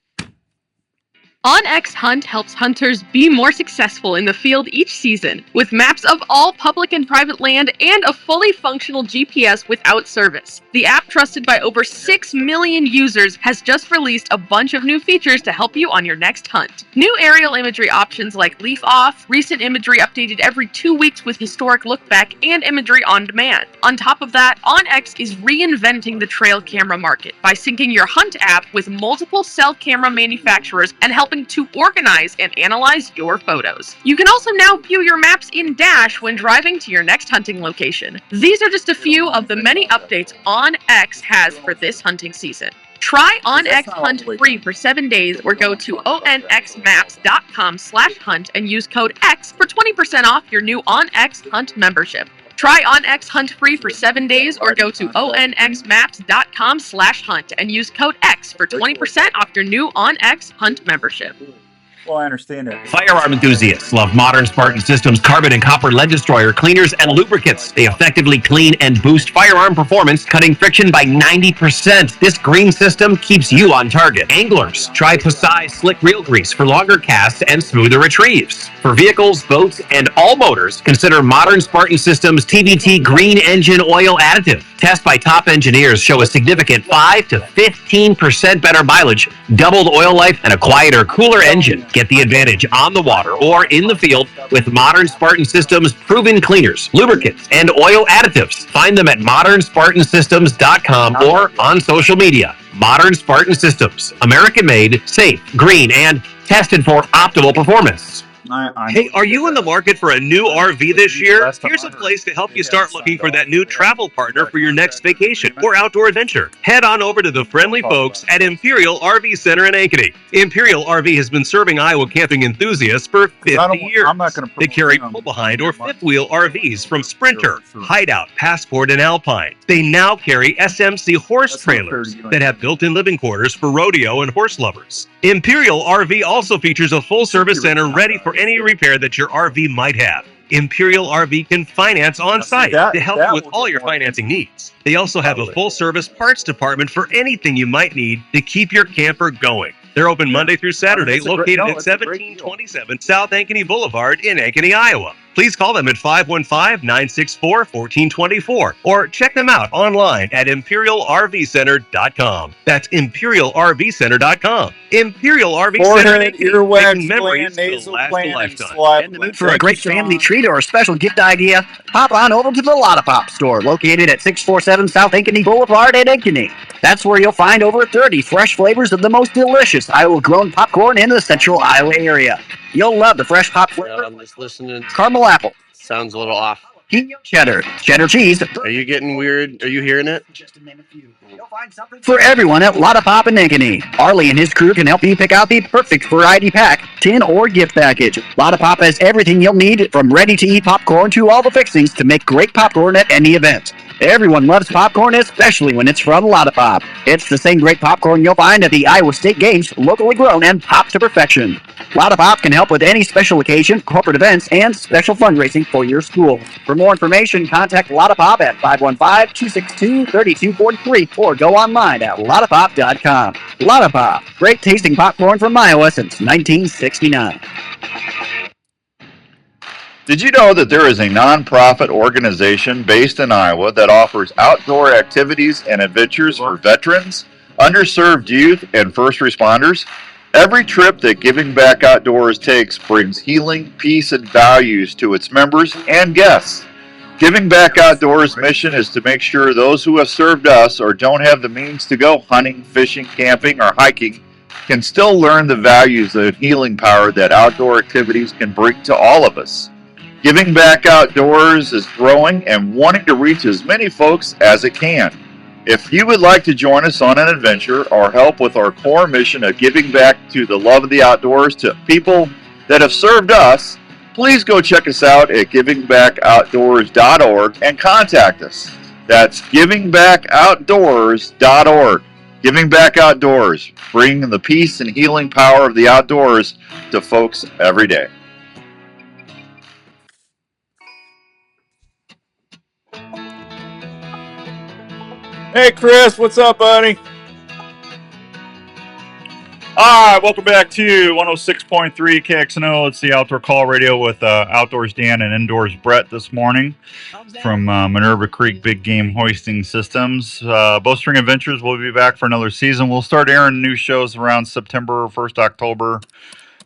OnX Hunt helps hunters be more successful in the field each season, with maps of all public and private land and a fully functional GPS without service. The app, trusted by over 6 million users, has just released a bunch of new features to help you on your next hunt. New aerial imagery options like leaf off, recent imagery updated every 2 weeks with historic look back, and imagery on demand. On top of that, OnX is reinventing the trail camera market by syncing your Hunt app with multiple cell camera manufacturers and helping to organize and analyze your photos. You can also now view your maps in Dash when driving to your next hunting location. These are just a few of the many updates OnX has for this hunting season. Try OnX Hunt free for 7 days or go to onxmaps.com/hunt and use code X for 20% off your new OnX Hunt membership. Try OnX Hunt free for 7 days or go to onxmaps.com/hunt and use code X for 20% off your new OnX Hunt membership. Well, I understand it. Firearm enthusiasts love modern Spartan Systems carbon and copper lead destroyer cleaners and lubricants. They effectively clean and boost firearm performance, cutting friction by 90%. This green system keeps you on target. Anglers, try Pasai Slick Reel Grease for longer casts and smoother retrieves. For vehicles, boats, and all motors, consider modern Spartan Systems TVT Green Engine Oil Additive. Tests by top engineers show a significant 5 to 15% better mileage, doubled oil life, and a quieter, cooler engine. Get the advantage on the water or in the field with modern Spartan Systems proven cleaners, lubricants, and oil additives. Find them at modernspartansystems.com or on social media. Modern Spartan Systems, American-made, safe, green, and tested for optimal performance. Hey, are you in the market for a new RV this year? Here's a place to help you start looking for that new travel partner for your next vacation or outdoor adventure. Head on over to the friendly folks at Imperial RV Center in Ankeny. Imperial RV has been serving Iowa camping enthusiasts for 50 years. They carry pull-behind or fifth-wheel RVs from Sprinter, Hideout, Passport, and Alpine. They now carry SMC horse trailers that have built-in living quarters for rodeo and horse lovers. Imperial RV also features a full-service center ready for any repair that your RV might have. Imperial RV can finance on-site to help you with all your financing needs. They also have a full-service parts department for anything you might need to keep your camper going. They're open Monday through Saturday, located at 1727 South Ankeny Boulevard in Ankeny, Iowa. Please call them at 515-964-1424 or check them out online at ImperialRVCenter.com. That's ImperialRVCenter.com. Imperial RV Center, making memories to last a lifetime. In the mood for a great family treat or a special gift idea? Hop on over to the Lotta Pop store, located at 647 South Ankeny Boulevard in Ankeny. That's where you'll find over 30 fresh flavors of the most delicious Iowa-grown popcorn in the central Iowa area. You'll love the fresh pop flavor. I'm just listening. Caramel apple. Sounds a little off. Cheddar cheese. Are you getting weird? Are you hearing it? For everyone at Lotta Pop in Ankeny, Arlie and his crew can help you pick out the perfect variety pack, tin, or gift package. Lotta Pop has everything you'll need, from ready-to-eat popcorn to all the fixings to make great popcorn at any event. Everyone loves popcorn, especially when it's from Lotta Pop. It's the same great popcorn you'll find at the Iowa State Games, locally grown and popped to perfection. Lotta Pop can help with any special occasion, corporate events, and special fundraising for your school. For more information, contact Lotta Pop at 515-262-3243 or go online at lottapop.com. Lotta Pop, great tasting popcorn from Iowa since 1969. Did you know that there is a nonprofit organization based in Iowa that offers outdoor activities and adventures for veterans, underserved youth, and first responders? Every trip that Giving Back Outdoors takes brings healing, peace, and values to its members and guests. Giving Back Outdoors' mission is to make sure those who have served us or don't have the means to go hunting, fishing, camping, or hiking can still learn the values and healing power that outdoor activities can bring to all of us. Giving Back Outdoors is growing and wanting to reach as many folks as it can. If you would like to join us on an adventure or help with our core mission of giving back to the love of the outdoors to people that have served us, please go check us out at givingbackoutdoors.org and contact us. That's givingbackoutdoors.org. Giving Back Outdoors, bringing the peace and healing power of the outdoors to folks every day. Hey, Chris, what's up, buddy? All right, welcome back to 106.3 KXNO. It's the Outdoor Call Radio with Outdoors Dan and Indoors Brett this morning from Minerva Creek Big Game Hoisting Systems. Bowstring Adventures will be back for another season. We'll start airing new shows around September, 1st October,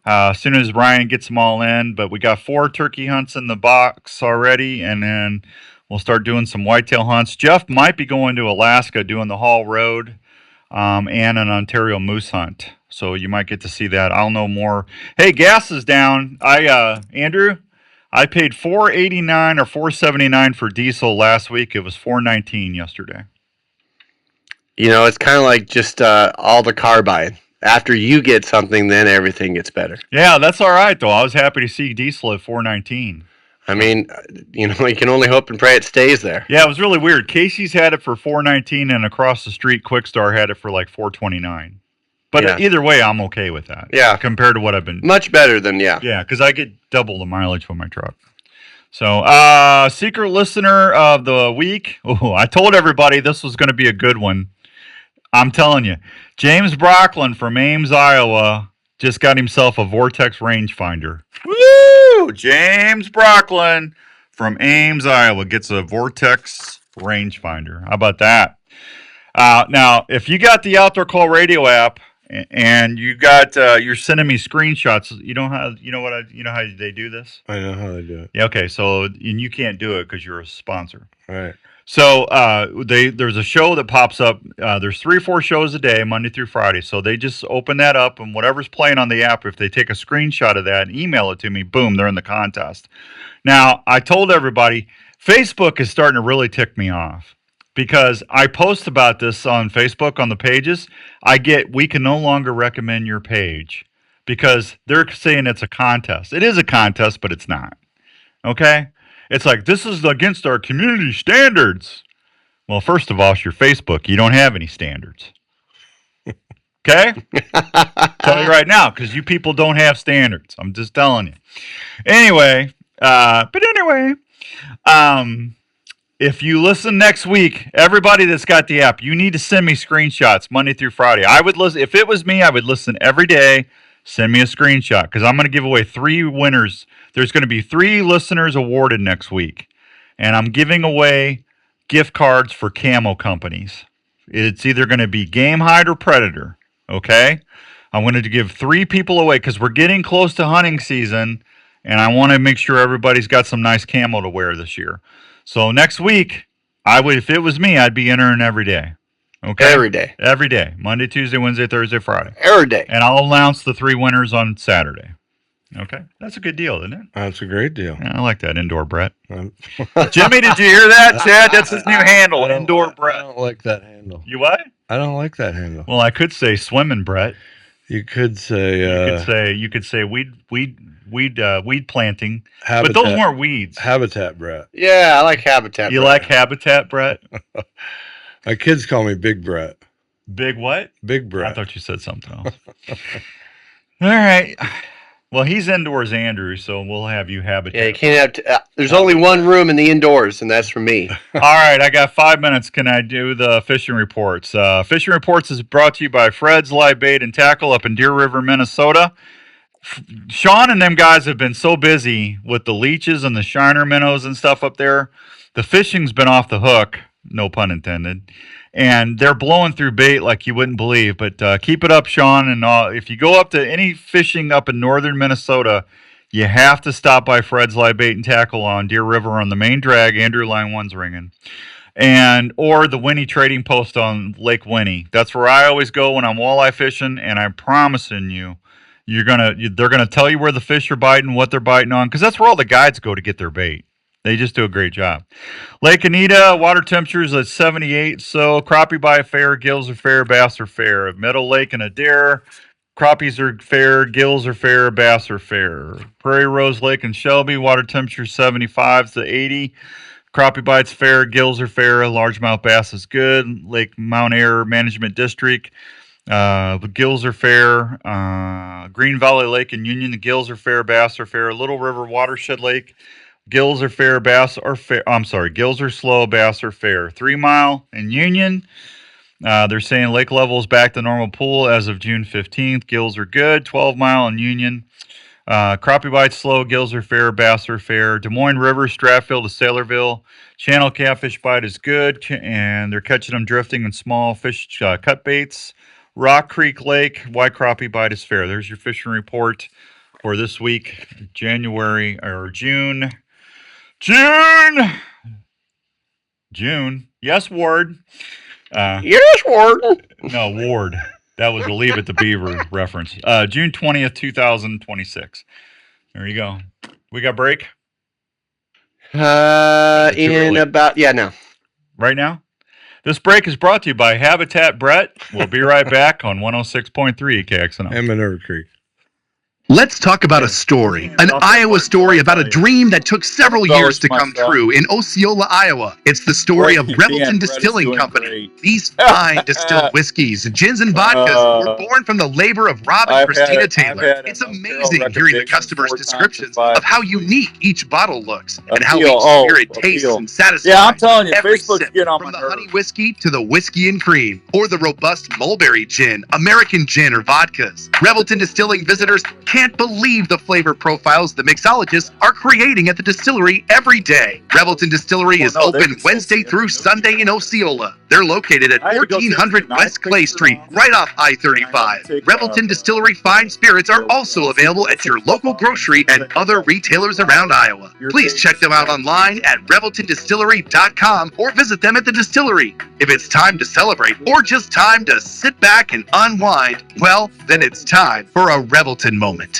as soon as Ryan gets them all in. But we got 4 turkey hunts in the box already, and then we'll start doing some whitetail hunts. Jeff might be going to Alaska doing the Hall Road and an Ontario moose hunt. So you might get to see that. I'll know more. Hey, gas is down. Andrew, I paid $4.89 or $4.79 for diesel last week. It was $4.19 yesterday. You know, it's kind of like just all the car buying. After you get something, then everything gets better. Yeah, that's all right, though. I was happy to see diesel at $4.19. I mean, you know, you can only hope and pray it stays there. Yeah, it was really weird. Casey's had it for $4.19, and across the street, Quickstar had it for like $4.29. But either way, I'm okay with that. Yeah. Compared to what I've been. Much better than, Yeah, because I get double the mileage from my truck. So, secret listener of the week. Oh, I told everybody this was going to be a good one. I'm telling you. James Brocklin from Ames, Iowa, just got himself a Vortex rangefinder. Woo! James Brocklin from Ames, Iowa gets a Vortex rangefinder. How about that? Now, if you got the Outdoor Call Radio app, And you got you're sending me screenshots. You know how they do this? I know how they do it. Yeah, okay. So and you can't do it because you're a sponsor. Right. So there's a show that pops up. There's 3 or 4 shows a day, Monday through Friday. So they just open that up, and whatever's playing on the app, if they take a screenshot of that and email it to me, boom, they're in the contest. Now, I told everybody, Facebook is starting to really tick me off because I post about this on Facebook on the pages. We can no longer recommend your page because they're saying it's a contest. It is a contest, but it's not. Okay? It's like, this is against our community standards. Well, first of all, it's your Facebook. You don't have any standards. Okay? Tell you right now, because you people don't have standards. I'm just telling you. Anyway, if you listen next week, everybody that's got the app, you need to send me screenshots Monday through Friday. I would listen. If it was me, I would listen every day. Send me a screenshot because I'm going to give away 3 winners. There's going to be 3 listeners awarded next week. And I'm giving away gift cards for camo companies. It's either going to be Game Hide or Predator. Okay? I'm going to give 3 people away because we're getting close to hunting season. And I want to make sure everybody's got some nice camo to wear this year. So next week, if it was me, I'd be entering every day. Okay? Every day. Every day. Monday, Tuesday, Wednesday, Thursday, Friday. Every day. And I'll announce the 3 winners on Saturday. Okay? That's a good deal, isn't it? That's a great deal. Yeah, I like that, Indoor Brett. Jimmy, did you hear that, Chad? That's his new handle, Indoor Brett. I don't like that handle. You what? I don't like that handle. Well, I could say Swimming Brett. You could say you could say weed planting. Habitat, but those weren't weeds. Habitat Brett. Yeah, I like Habitat. You like Habitat Brett? My kids call me Big Brett. Big what? Big Brett. I thought you said something else. All right. Well, he's indoors, Andrew, so we'll have you Habitat. Yeah, you can't have. There's only one room in the indoors, and that's for me. All right, I got 5 minutes. Can I do the fishing reports? Fishing reports is brought to you by Fred's Live Bait and Tackle up in Deer River, Minnesota. Sean and them guys have been so busy with the leeches and the shiner minnows and stuff up there. The fishing's been off the hook, no pun intended. And they're blowing through bait like you wouldn't believe. But keep it up, Sean. And if you go up to any fishing up in northern Minnesota, you have to stop by Fred's Live Bait and Tackle on Deer River on the main drag. Andrew Line 1's ringing. Or the Winnie Trading Post on Lake Winnie. That's where I always go when I'm walleye fishing. And I'm promising you, they're gonna tell you where the fish are biting, what they're biting on, because that's where all the guides go to get their bait. They just do a great job. Lake Anita, water temperatures at 78, so crappie bite fair, gills are fair, bass are fair. Meadow Lake and Adair, crappies are fair, gills are fair, bass are fair. Prairie Rose Lake and Shelby, water temperature 75 to 80. Crappie bites fair, gills are fair, largemouth bass is good. Lake Mount Air Management District, the gills are fair. Green Valley Lake and Union, the gills are fair, bass are fair. Little River Watershed Lake, gills are fair, bass are fair. I'm sorry, gills are slow, bass are fair. 3 Mile and Union, they're saying lake level is back to normal pool as of June 15th. Gills are good. 12 Mile and Union, crappie bites slow, gills are fair, bass are fair. Des Moines River, Stratfield to Saylorville, channel catfish bite is good, and they're catching them drifting in small fish cut baits. Rock Creek Lake, white crappie bite is fair. There's your fishing report for this week, June. Yes, Ward. Yes, Ward. No, Ward. That was a Leave It to Beaver reference. June 20th, 2026. There you go. We got break? Now. Right now? This break is brought to you by Habitat Brett. We'll be right back on 106.3 KXNO. And Minerva Creek. Let's talk about a story, an Iowa story about a dream that took several years to come true in Osceola, Iowa. It's the story of Revelton Distilling Company. These fine distilled whiskeys, gins, and vodkas were born from the labor of Rob and Christina Taylor. It's amazing hearing the customers' descriptions of how unique each bottle looks and how each spirit tastes and satisfies. Yeah, I'm telling you, every Facebook's sip, getting on from my the nerves. honey whiskey to the whiskey and cream, or the robust mulberry gin, American gin, or vodkas. Revelton Distilling visitors can't can't believe the flavor profiles the mixologists are creating at the distillery every day. Revelton Distillery is open Wednesday through Sunday in Osceola. They're located at 1400 West Clay Street, right off I-35. Revelton Distillery fine spirits are also available at your local grocery and other retailers around Iowa. Please check them out online at reveltondistillery.com or visit them at the distillery. If it's time to celebrate or just time to sit back and unwind, well, then it's time for a Revelton moment.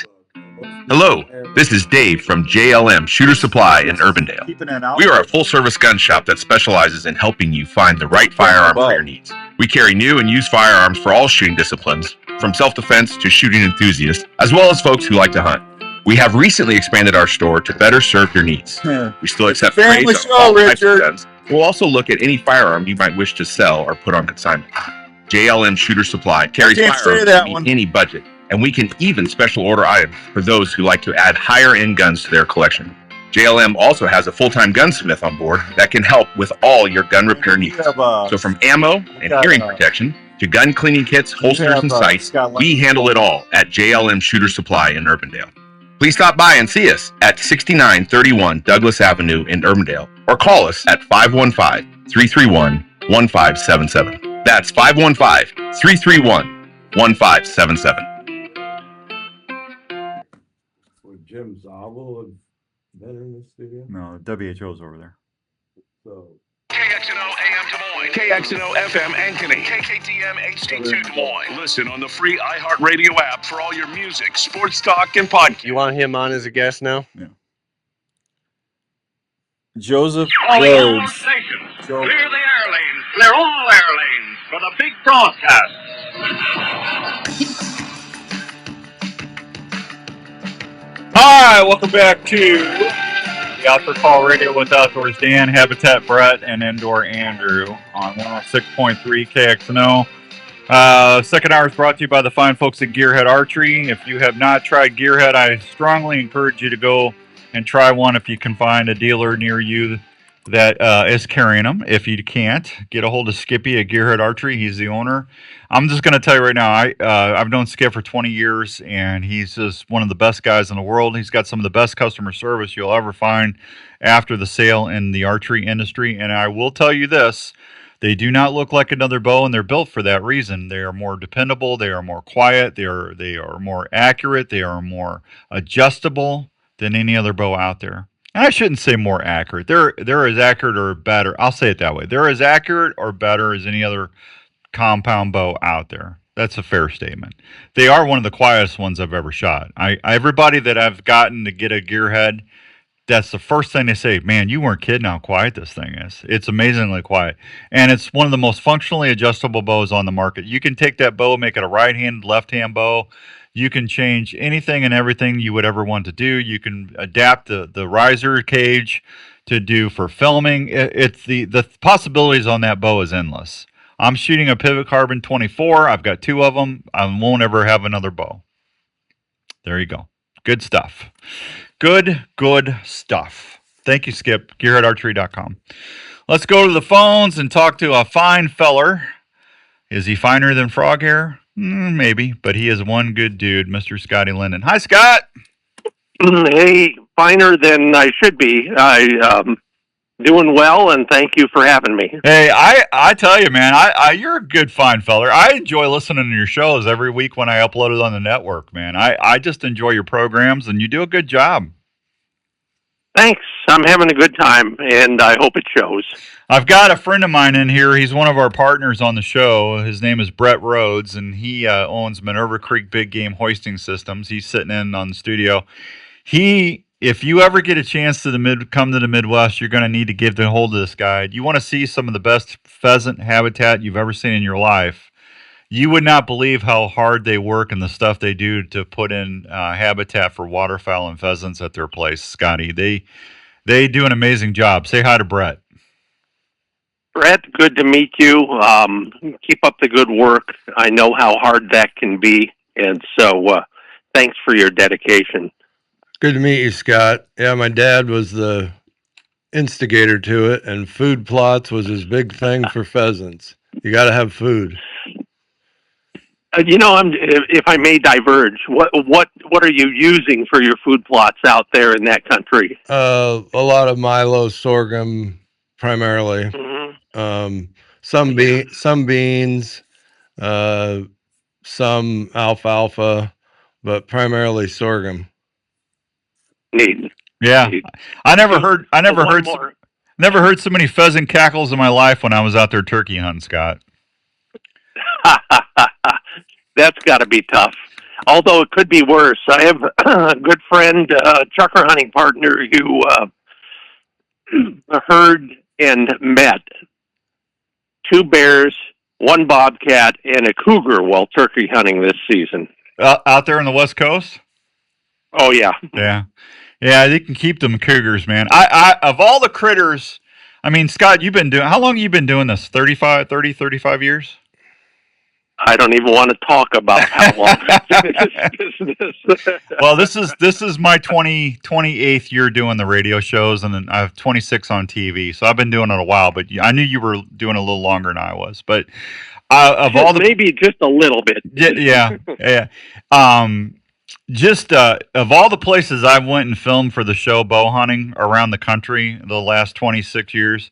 Hello, this is Dave from JLM Shooter Supply in Urbandale. We are a full-service gun shop that specializes in helping you find the right firearm for your needs. We carry new and used firearms for all shooting disciplines, from self-defense to shooting enthusiasts, as well as folks who like to hunt. We have recently expanded our store to better serve your needs. We still accept trades on all types of guns. We'll also look at any firearm you might wish to sell or put on consignment. JLM Shooter Supply carries firearms to meet any budget, and we can even special order items for those who like to add higher end guns to their collection. JLM also has a full-time gunsmith on board that can help with all your gun repair needs. So from ammo and hearing protection to gun cleaning kits, holsters, and sights, we handle it all at JLM Shooter Supply in Urbandale. Please stop by and see us at 6931 Douglas Avenue in Urbandale, or call us at 515-331-1577. That's 515-331-1577. Would Jim Zabel have been in the studio? No, WHO's over there. So KXNO AM Des Moines, KXNO FM Ankeny, KKDM HD2 Des Moines. Listen on the free iHeartRadio app for all your music, sports talk, and podcasts. You want him on as a guest now? Yeah. Joseph Calling all Rhodes. stations. Clear the air lanes. Clear all air lanes for the big broadcast. Hi, welcome back to the Outdoor Call Radio with Outdoors Dan, Habitat Brett, and Indoor Andrew on 106.3 KXNO. Second hour is brought to you by the fine folks at Gearhead Archery. If you have not tried Gearhead, I strongly encourage you to go and try one if you can find a dealer near you that is carrying them. If you can't, get a hold of Skippy at Gearhead Archery. He's the owner. I'm just going to tell you right now, I've known Skip for 20 years, and he's just one of the best guys in the world. He's got some of the best customer service you'll ever find after the sale in the archery industry. And I will tell you this, they do not look like another bow, and they're built for that reason. They are more dependable. They are more quiet. They are more accurate. They are more adjustable than any other bow out there. And I shouldn't say more accurate. They're as accurate or better. I'll say it that way. They're as accurate or better as any other compound bow out there. That's a fair statement. They are one of the quietest ones I've ever shot. Everybody that I've gotten to get a Gearhead, that's the first thing they say, man, you weren't kidding how quiet this thing is. It's amazingly quiet. And it's one of the most functionally adjustable bows on the market. You can take that bow, make it a right-hand, left-hand bow. You can change anything and everything you would ever want to do. You can adapt the riser cage to do for filming. It's the possibilities on that bow is endless. I'm shooting a Pivot Carbon 24. I've got two of them. I won't ever have another bow. There you go. Good stuff. Good stuff. Thank you, Skip. GearheadArchery.com. Let's go to the phones and talk to a fine feller. Is he finer than frog hair? Maybe, but he is one good dude, Mr. Scotty Linden. Hi, Scott. Hey, finer than I should be. Doing well, and thank you for having me. Hey, I tell you, man, you're a good fine feller. I enjoy listening to your shows every week when I upload it on the network, man. I just enjoy your programs, and you do a good job. Thanks. I'm having a good time, and I hope it shows. I've got a friend of mine in here. He's one of our partners on the show. His name is Brett Rhodes, and he owns Minerva Creek Big Game Hoisting Systems. He's sitting in on the studio. If you ever get a chance to come to the Midwest, you're going to need to get a hold of this guy. You want to see some of the best pheasant habitat you've ever seen in your life. You would not believe how hard they work and the stuff they do to put in habitat for waterfowl and pheasants at their place, Scotty. They do an amazing job. Say hi to Brett. Brett, good to meet you. Keep up the good work. I know how hard that can be, and so thanks for your dedication. Good to meet you, Scott. Yeah, my dad was the instigator to it, and food plots was his big thing for pheasants. You got to have food. if I may diverge, what are you using for your food plots out there in that country? A lot of milo, sorghum, primarily. Mm-hmm. Some beans, some alfalfa, but primarily sorghum. Neat. Yeah, Neat. I never heard so many pheasant cackles in my life when I was out there turkey hunting, Scott. That's got to be tough. Although it could be worse. I have a good friend, trucker hunting partner, who heard and met 2 bears, 1 bobcat, and a cougar while turkey hunting this season. Out there on the West Coast? Oh, yeah. Yeah. Yeah, they can keep them cougars, man. I of all the critters, I mean, Scott, how long have you been doing this? 35 years? I don't even want to talk about how long Well, this is my 28th year doing the radio shows, and then I have 26 on TV. So I've been doing it a while, but I knew you were doing a little longer than I was. But maybe just a little bit. Yeah. Just of all the places I went and filmed for the show bow hunting around the country the last 26 years,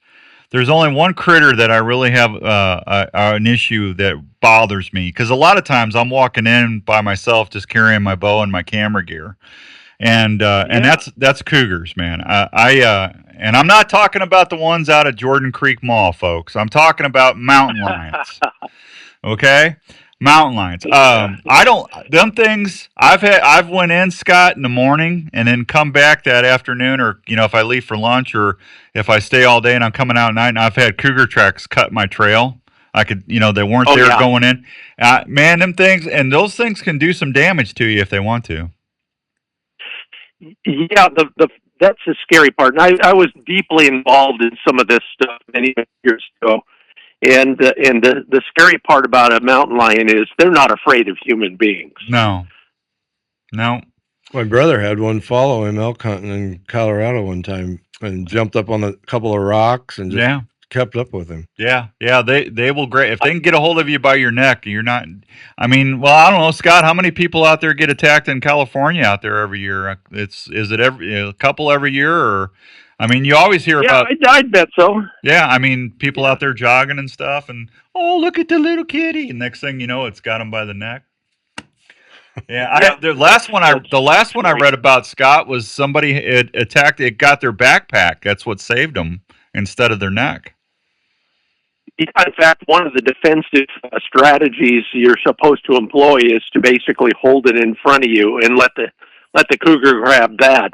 there's only one critter that I really have an issue that bothers me, because a lot of times I'm walking in by myself just carrying my bow and my camera gear, and that's cougars, man. And I'm not talking about the ones out at Jordan Creek Mall, folks. I'm talking about mountain lions. Okay? Mountain lions. Them things, I've went in, Scott, in the morning and then come back that afternoon, or, if I leave for lunch, or if I stay all day and I'm coming out at night, and I've had cougar tracks cut my trail. I could, they weren't going in. Man, those things can do some damage to you if they want to. Yeah, that's the scary part. And I was deeply involved in some of this stuff many years ago. And the scary part about a mountain lion is they're not afraid of human beings. No. My brother had one follow him elk hunting in Colorado one time and jumped up on a couple of rocks and just kept up with him. Yeah, they will if they can get a hold of you by your neck, you're not. I mean, well, I don't know, Scott. How many people out there get attacked in California out there every year? Is it a couple every year, or? I mean, you always hear about. I'd bet so. Yeah, I mean, people out there jogging and stuff, and look at the little kitty. And next thing you know, it's got them by the neck. Yeah, the last one I read about, Scott, was somebody had attacked. It got their backpack. That's what saved them instead of their neck. Yeah, in fact, one of the defensive strategies you're supposed to employ is to basically hold it in front of you and let the cougar grab that.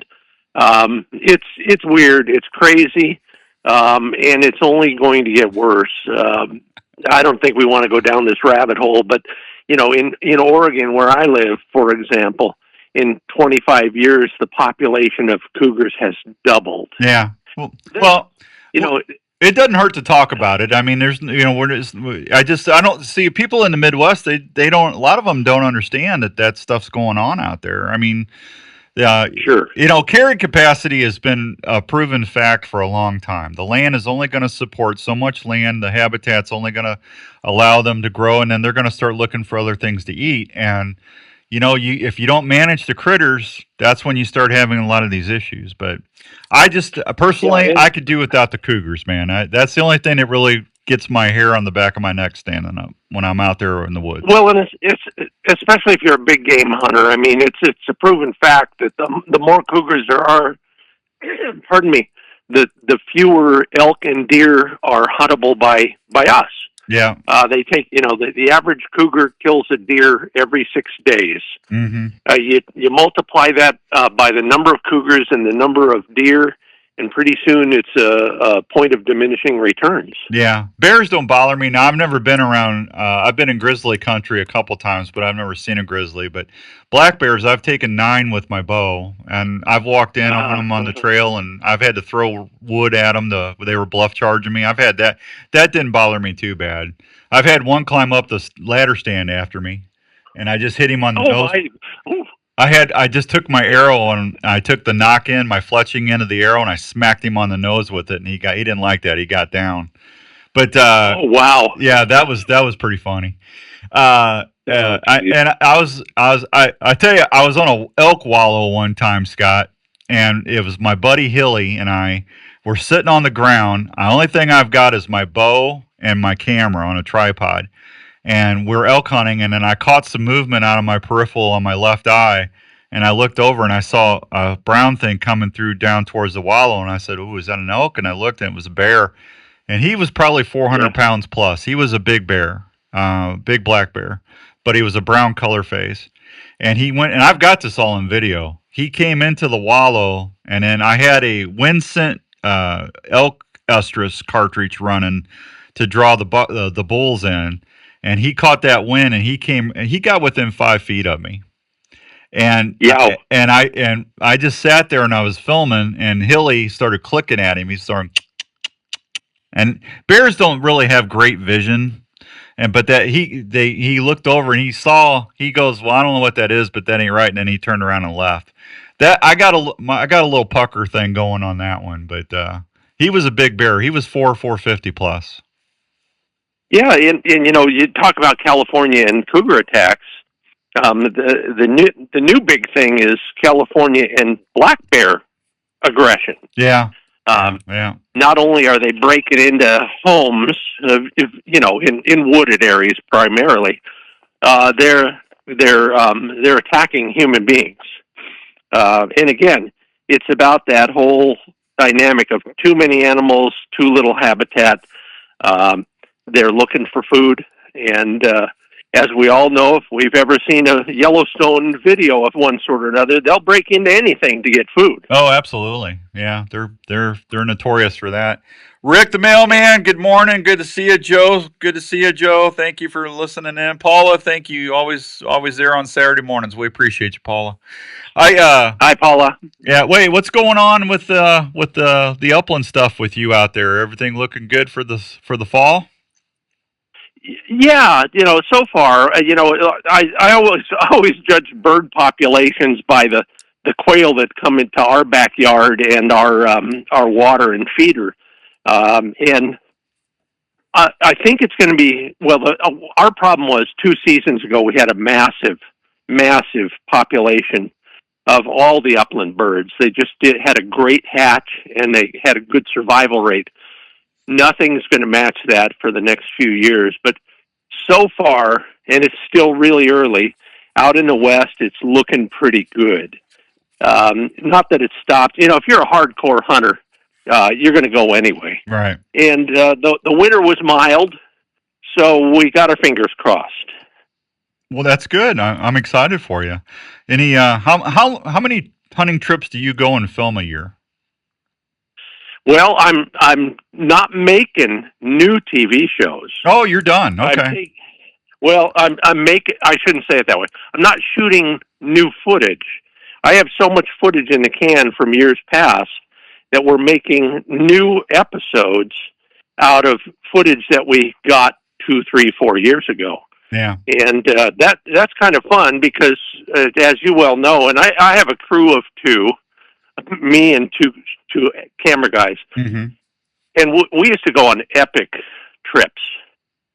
It's weird. It's crazy. And it's only going to get worse. I don't think we want to go down this rabbit hole, but in Oregon, where I live, for example, in 25 years, the population of cougars has doubled. Yeah. Well, it doesn't hurt to talk about it. I mean, there's, I don't see people in the Midwest. They don't, a lot of them don't understand that stuff's going on out there. I mean, sure. Carrying capacity has been a proven fact for a long time. The land is only going to support so much land. The habitat's only going to allow them to grow, and then they're going to start looking for other things to eat. And, if you don't manage the critters, that's when you start having a lot of these issues. But I just, personally, I could do without the cougars, man. That's the only thing that really gets my hair on the back of my neck standing up when I'm out there in the woods. Well, and it's especially if you're a big game hunter. I mean, it's a proven fact that the more cougars there are, pardon me, the fewer elk and deer are huntable by us. Yeah. They take, the average cougar kills a deer every 6 days. Mm-hmm. You multiply that by the number of cougars and the number of deer, and pretty soon it's a point of diminishing returns. Yeah. Bears don't bother me. Now, I've never been around, I've been in grizzly country a couple times, but I've never seen a grizzly. But black bears, I've taken 9 with my bow, and I've walked in on them on the trail, and I've had to throw wood at them. They were bluff charging me. I've had that. That didn't bother me too bad. I've had one climb up the ladder stand after me, and I just hit him on the nose. I just took my arrow and I took the knock in, my fletching end of the arrow, and I smacked him on the nose with it, and he didn't like that. He got down. But wow. Yeah, that was pretty funny. I tell you, I was on a elk wallow one time, Scott, and it was my buddy Hilly and I were sitting on the ground. The only thing I've got is my bow and my camera on a tripod, and we're elk hunting. And then I caught some movement out of my peripheral on my left eye, and I looked over and I saw a brown thing coming through down towards the wallow, and I said, "Ooh, is that an elk?" And I looked, and it was a bear, and he was probably 400 pounds plus. He was a big bear, big black bear, but he was a brown color face. And he went, and I've got this all in video. He came into the wallow, and then I had a Winsent elk estrus cartridge running to draw the bulls in, and he caught that wind, and he came, and he got within 5 feet of me. And I just sat there and I was filming, and Hilly started clicking at him. He started, and bears don't really have great vision. But that he looked over and he goes, well, I don't know what that is, but that ain't right. And then he turned around and left. That I got a little pucker thing going on that one, but he was a big bear. He was 450 plus. Yeah, and you talk about California and cougar attacks. The new big thing is California and black bear aggression. Yeah. Not only are they breaking into homes, in wooded areas primarily, they're attacking human beings. And again, it's about that whole dynamic of too many animals, too little habitat. They're looking for food, and as we all know, if we've ever seen a Yellowstone video of one sort or another, they'll break into anything to get food. Oh, absolutely. Yeah, they're notorious for that. Rick the mailman, good morning. Good to see you, Joe. Good to see you, Joe. Thank you for listening in. Paula, thank you. Always there on Saturday mornings. We appreciate you, Paula. Hi, Paula. Yeah, wait, what's going on with the upland stuff with you out there? Everything looking good for the fall? Yeah, so far, I always judge bird populations by the quail that come into our backyard and our water and feeder, and I think it's going to be our problem was 2 seasons ago we had a massive population of all the upland birds. They just had a great hatch and they had a good survival rate. Nothing's going to match that for the next few years, but so far, and it's still really early, out in the West, it's looking pretty good. Not that it's stopped. If you're a hardcore hunter, you're going to go anyway. Right. And the winter was mild, so we got our fingers crossed. Well, that's good. I'm excited for you. Any how many hunting trips do you go and film a year? Well, I'm not making new TV shows. Oh, you're done. Okay. I'm making. I shouldn't say it that way. I'm not shooting new footage. I have so much footage in the can from years past that we're making new episodes out of footage that we got 2, 3, 4 years ago. Yeah. And that's kind of fun because, as you well know, and I have a crew of 2, me and two camera guys. Mm-hmm. And we used to go on epic trips,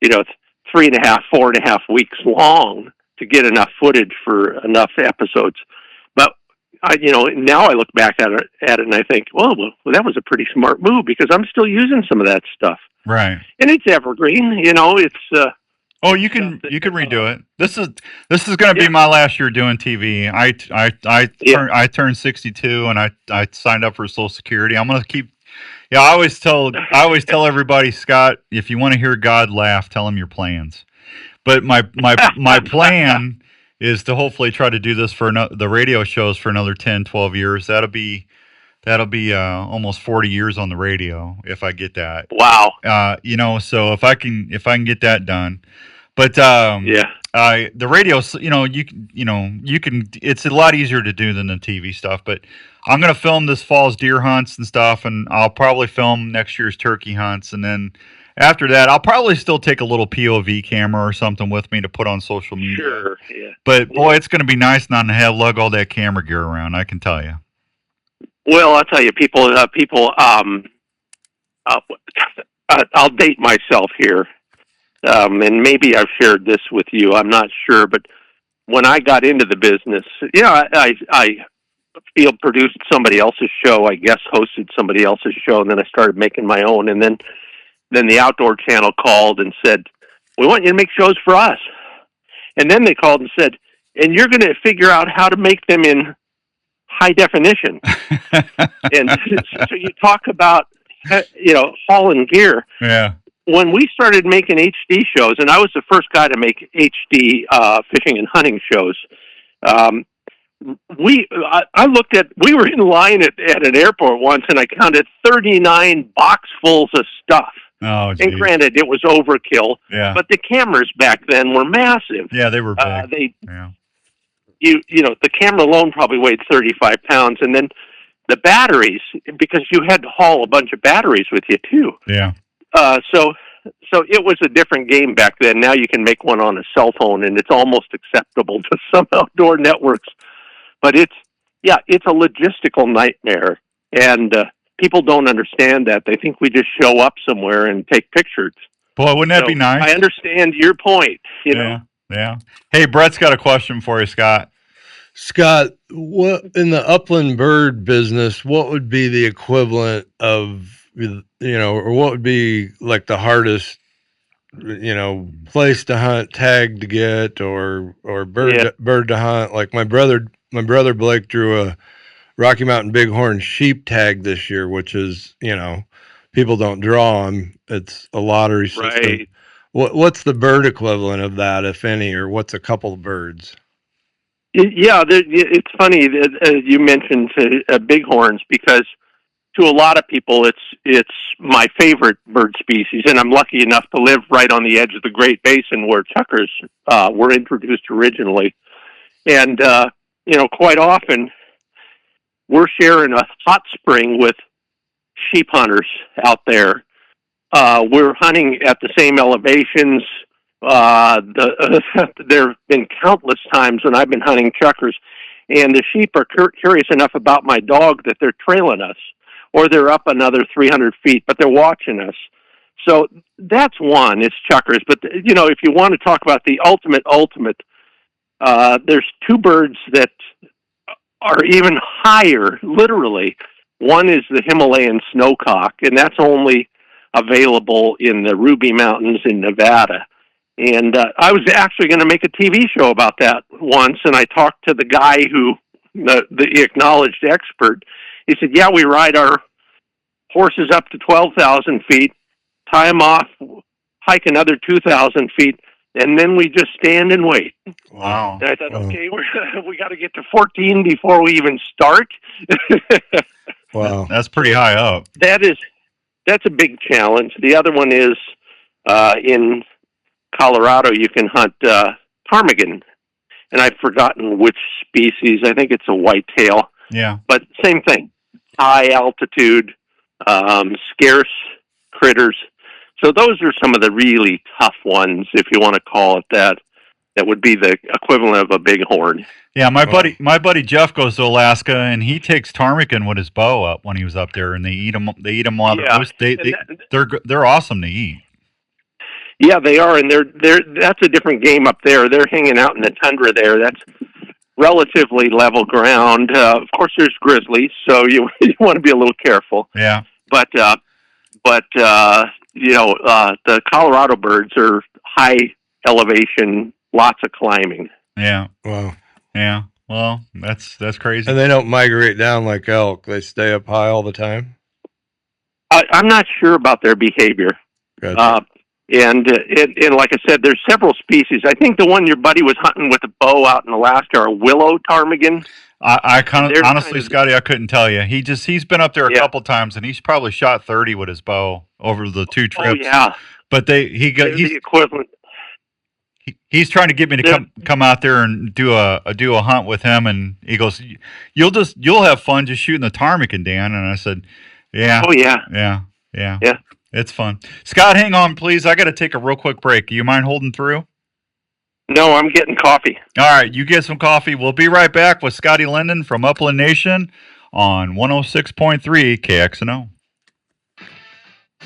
3.5, 4.5 weeks long to get enough footage for enough episodes. But now I look back at it and I think, well, that was a pretty smart move because I'm still using some of that stuff. Right. And it's evergreen. It's. Oh, you can redo it. This is going to be my last year doing TV. I turned 62 and I signed up for Social Security. I'm going to keep. Yeah, I always tell everybody, Scott, if you want to hear God laugh, tell him your plans. But my plan is to hopefully try to do this for the radio shows for another 10, 12 years. That'll be almost 40 years on the radio if I get that. Wow. So if I can get that done. But the radio, you can. It's a lot easier to do than the TV stuff. But I'm going to film this fall's deer hunts and stuff, and I'll probably film next year's turkey hunts, and then after that, I'll probably still take a little POV camera or something with me to put on social media. Sure. Yeah. But boy, it's going to be nice not to have lug all that camera gear around. I can tell you. Well, I'll tell you, people. I'll date myself here. and maybe I've shared this with you, I'm not sure, but when I got into the business, I field produced somebody else's show, I guess hosted somebody else's show, and then I started making my own. And then the Outdoor Channel called and said, "We want you to make shows for us." And then they called and said, "And you're going to figure out how to make them in high definition." And so you talk about, hauling gear. Yeah. When we started making HD shows, and I was the first guy to make HD fishing and hunting shows, we were in line at an airport once, and I counted 39 boxfuls of stuff. Oh, geez. And granted, it was overkill. Yeah. But the cameras back then were massive. Yeah, they were big. The camera alone probably weighed 35 pounds, and then the batteries, because you had to haul a bunch of batteries with you too. Yeah. So it was a different game back then. Now you can make one on a cell phone, and it's almost acceptable to some outdoor networks. But it's a logistical nightmare, and people don't understand that. They think we just show up somewhere and take pictures. Boy, wouldn't that be nice? I understand your point. You know? Yeah. Hey, Brett's got a question for you, Scott. Scott, what in the upland bird business, what would be the equivalent of, or what would be like the hardest, place to hunt, tag to get, or bird to hunt? Like my brother Blake drew a Rocky Mountain Bighorn sheep tag this year, which is, people don't draw them. It's a lottery system. Right. What's the bird equivalent of that, if any, or what's a couple of birds? Yeah, it's funny that you mentioned bighorns, because to a lot of people it's my favorite bird species, and I'm lucky enough to live right on the edge of the Great Basin where chukars were introduced originally. And quite often we're sharing a hot spring with sheep hunters out there. We're hunting at the same elevations. There have been countless times when I've been hunting chukars, and the sheep are curious enough about my dog that they're trailing us, or they're up another 300 feet, but they're watching us. So that's one, it's chukars. But, if you want to talk about the ultimate, there's two birds that are even higher, literally. One is the Himalayan snowcock, and that's only available in the Ruby Mountains in Nevada. And I was actually going to make a TV show about that once, and I talked to the guy the acknowledged expert. He said, "Yeah, we ride our horses up to 12,000 feet, tie them off, hike another 2,000 feet, and then we just stand and wait." Wow. And I thought, okay, we got to get to 14 before we even start. Wow. That's pretty high up. That's a big challenge. The other one is in Colorado, you can hunt ptarmigan, and I've forgotten which species. I think it's a whitetail. Yeah. But same thing, high altitude, scarce critters. So those are some of the really tough ones, if you want to call it that. That would be the equivalent of a bighorn. Yeah, my buddy Jeff goes to Alaska, and he takes ptarmigan with his bow up when he was up there, and they eat them. They eat them while they're awesome to eat. Yeah, they are, and that's a different game up there. They're hanging out in the tundra there. That's relatively level ground. Of course, there's grizzlies, so you want to be a little careful. Yeah. But the Colorado birds are high elevation, lots of climbing. Yeah. Wow. Yeah. Well, that's crazy. And they don't migrate down like elk. They stay up high all the time. I'm not sure about their behavior. Gotcha. And like I said, there's several species. I think the one your buddy was hunting with a bow out in Alaska are willow ptarmigan. I honestly, Scotty, I couldn't tell you. He's been up there a couple times, and he's probably shot 30 with his bow over the 2 trips. Oh yeah. But he's the equivalent. He's trying to get me to come out there and do a hunt with him, and he goes, "You'll have fun just shooting the ptarmigan, Dan." And I said, "Yeah." Oh yeah. Yeah. It's fun. Scott, hang on, please. I got to take a real quick break. You mind holding through? No, I'm getting coffee. All right, you get some coffee. We'll be right back with Scotty Linden from Upland Nation on 106.3 KXNO.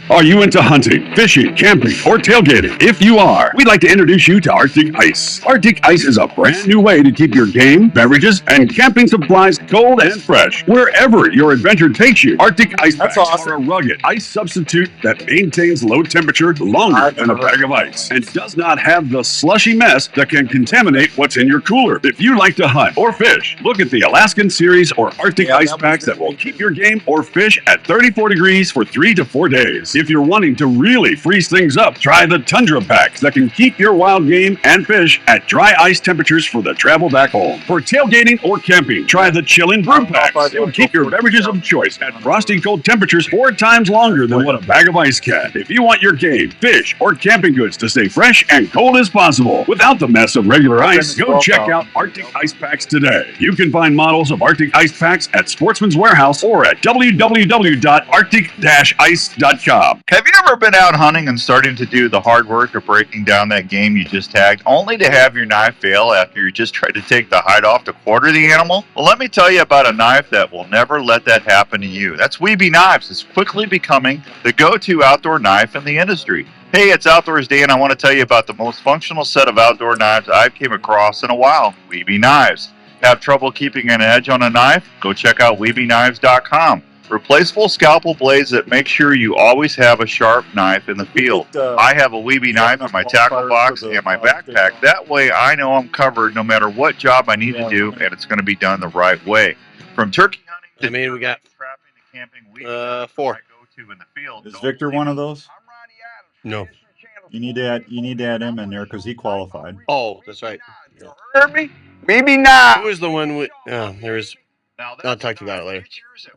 Are you into hunting, fishing, camping, or tailgating? If you are, we'd like to introduce you to Arctic Ice. Arctic Ice is a brand new way to keep your game, beverages, and camping supplies cold and fresh wherever your adventure takes you. Arctic Ice packs are a rugged ice substitute that maintains low temperature longer than a bag of ice and does not have the slushy mess that can contaminate what's in your cooler. If you like to hunt or fish, look at the Alaskan Series or Arctic Ice packs that will keep your game or fish at 34 degrees for 3 to 4 days. If you're wanting to really freeze things up, try the Tundra packs that can keep your wild game and fish at dry ice temperatures for the travel back home. For tailgating or camping, try the Chillin' Brew packs. They will keep your beverages of choice at frosty cold temperatures 4 times longer than what a bag of ice can. If you want your game, fish, or camping goods to stay fresh and cold as possible without the mess of regular ice, go check out Arctic Ice Packs today. You can find models of Arctic Ice Packs at Sportsman's Warehouse or at www.arctic-ice.com. Have you ever been out hunting and starting to do the hard work of breaking down that game you just tagged, only to have your knife fail after you just tried to take the hide off to quarter the animal? Well, let me tell you about a knife that will never let that happen to you. That's Weeby Knives. It's quickly becoming the go-to outdoor knife in the industry. Hey, it's Outdoors Dan. I want to tell you about the most functional set of outdoor knives I've came across in a while, Weeby Knives. Have trouble keeping an edge on a knife? Go check out WeebyKnives.com. Replaceable scalpel blades that make sure you always have a sharp knife in the field. I have a Weeby knife in my tackle box and my backpack. That way I know I'm covered no matter what job I need to do, and it's going to be done the right way. From turkey hunting to we got trapping to camping, 4. in the field. Is Victor one of those? No. You need to add him in there because he qualified. Oh, that's right. Heard me? Maybe not. Who is the one with... there's... I'll talk to you about it later.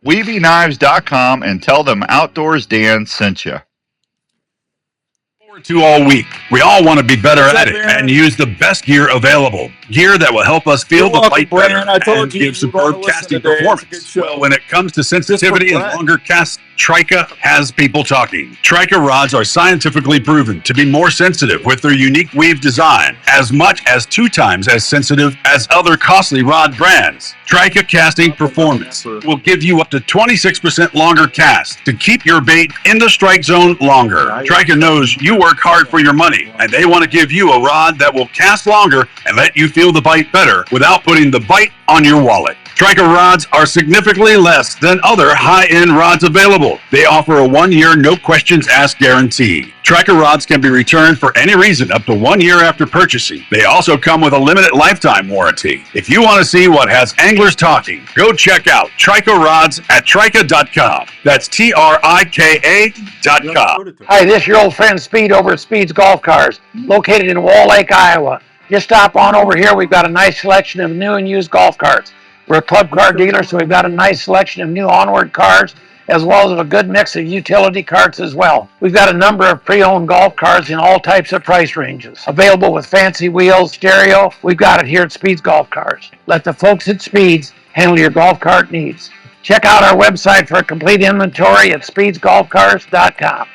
WeebyKnives.com and tell them Outdoors Dan sent you. To all week. We all want to be better at it and use the best gear available. Gear that will help us feel the bite better and give superb casting performance. Well, when it comes to sensitivity and longer casts, Trika has people talking. Trika rods are scientifically proven to be more sensitive with their unique weave design, as much as 2 times as sensitive as other costly rod brands. Trika casting performance will give you up to 26% longer cast to keep your bait in the strike zone longer. Trika knows you work hard for your money, and they want to give you a rod that will cast longer and let you feel the bite better without putting the bite on your wallet. Trika rods are significantly less than other high-end rods available. They offer a 1-year, no-questions-asked guarantee. Trika rods can be returned for any reason up to 1 year after purchasing. They also come with a limited lifetime warranty. If you want to see what has anglers talking, go check out Trika rods at Trika.com. That's TRIKA.com. Hi, this is your old friend Speed over at Speed's Golf Cars, located in Wall Lake, Iowa. Just stop on over here. We've got a nice selection of new and used golf carts. We're a club car dealer, so we've got a nice selection of new onward cars, as well as a good mix of utility carts as well. We've got a number of pre-owned golf cars in all types of price ranges. Available with fancy wheels, stereo, we've got it here at Speed's Golf Cars. Let the folks at Speed's handle your golf cart needs. Check out our website for a complete inventory at speedsgolfcars.com.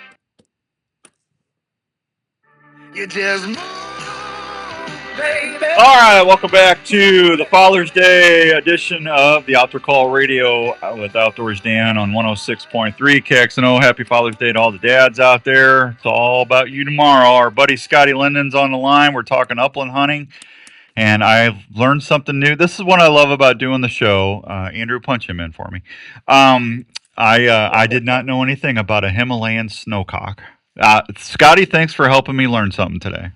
You just All right, welcome back to the Father's Day edition of the Outdoor Call Radio with Outdoors Dan on 106.3 KXNO. Happy Father's Day to all the dads out there. It's all about you tomorrow. Our buddy Scotty Linden's on the line. We're talking upland hunting, and I've learned something new. This is what I love about doing the show. Andrew, punch him in for me. I did not know anything about a Himalayan snowcock. Scotty, thanks for helping me learn something today.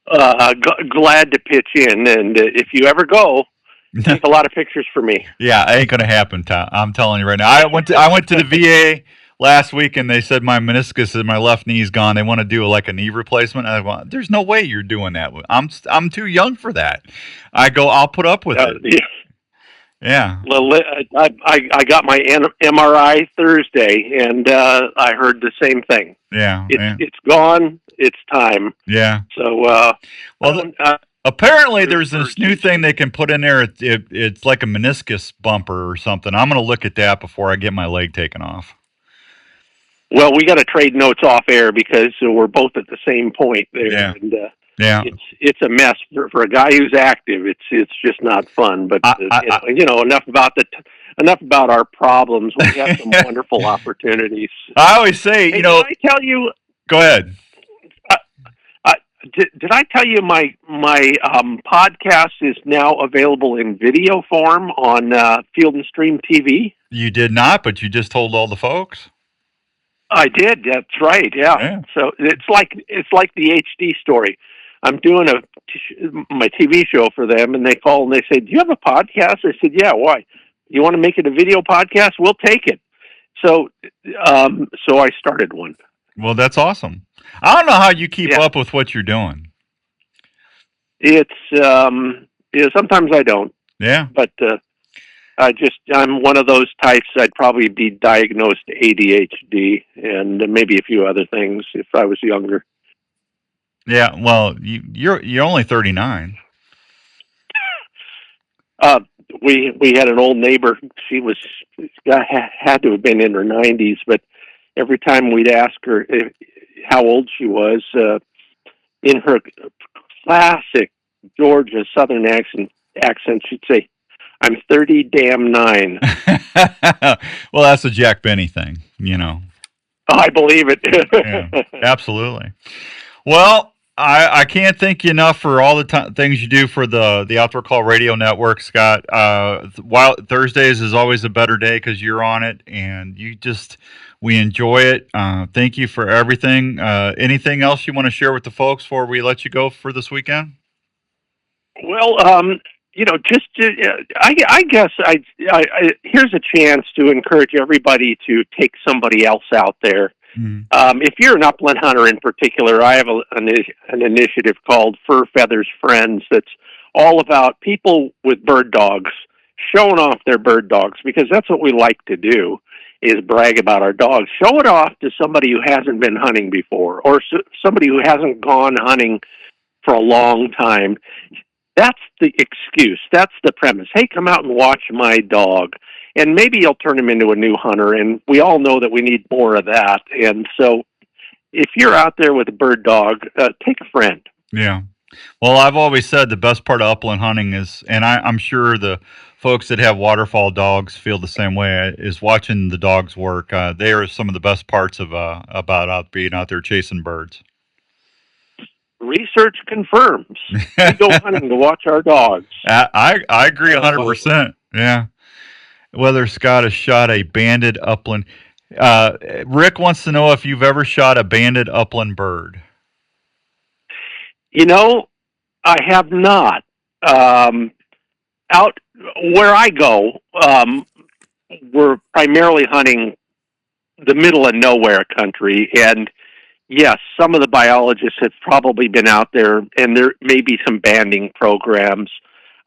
Glad to pitch in, and if you ever go, take a lot of pictures for me. Yeah, it ain't gonna happen, Tom. I'm telling you right now. I went to the VA last week, and they said my meniscus and my left knee's gone. They want to do like a knee replacement. I went, there's no way you're doing that. I'm too young for that. I go, I'll put up with it. Yeah. Well, I got my MRI Thursday, and I heard the same thing. Yeah. It's gone. It's time. Yeah. So, apparently there's this new thing they can put in there. It's like a meniscus bumper or something. I'm going to look at that before I get my leg taken off. Well, we got to trade notes off air because we're both at the same point there. Yeah. And, yeah. It's a mess for a guy who's active. It's just not fun. But enough about enough about our problems. We have some wonderful opportunities. I always say, Hey, did I tell you? Go ahead. Did I tell you my podcast is now available in video form on Field and Stream TV? You did not, but you just told all the folks. I did. That's right. Yeah. So it's like the HD story. I'm doing my TV show for them, and they call and they say, "Do you have a podcast?" I said, "Yeah." Why? You want to make it a video podcast? We'll take it. So I started one. Well, that's awesome. I don't know how you keep up with what you're doing. It's sometimes I don't. Yeah. But I'm one of those types. I'd probably be diagnosed ADHD and maybe a few other things if I was younger. Yeah. Well, you're only 39. We had an old neighbor. She had to have been in her 90s, but every time we'd ask her how old she was, in her classic Georgia Southern accent, she'd say, "I'm 30 damn 9." Well, that's a Jack Benny thing, you know. I believe it. Yeah, absolutely. Well, I can't thank you enough for all the things you do for the Outdoor Call Radio Network, Scott. While Thursdays is always a better day because you're on it, and we enjoy it. Thank you for everything. Anything else you want to share with the folks before we let you go for this weekend? Well, I guess here's a chance to encourage everybody to take somebody else out there. If you're an upland hunter in particular, I have an initiative called Fur Feathers Friends that's all about people with bird dogs showing off their bird dogs, because that's what we like to do, is brag about our dogs. Show it off to somebody who hasn't been hunting before, or somebody who hasn't gone hunting for a long time. That's the excuse. That's the premise. Hey, come out and watch my dog. And maybe you'll turn him into a new hunter. And we all know that we need more of that. And so if you're out there with a bird dog, take a friend. Yeah. Well, I've always said the best part of upland hunting is, and I'm sure the folks that have waterfowl dogs feel the same way, is watching the dogs work. They are some of the best parts of about being out there chasing birds. Research confirms. We go hunting to watch our dogs. I agree 100%. Yeah. Whether Scott has shot a banded upland. Rick wants to know if you've ever shot a banded upland bird. I have not. Out where I go, we're primarily hunting the middle of nowhere country, and yes, some of the biologists have probably been out there, and there may be some banding programs.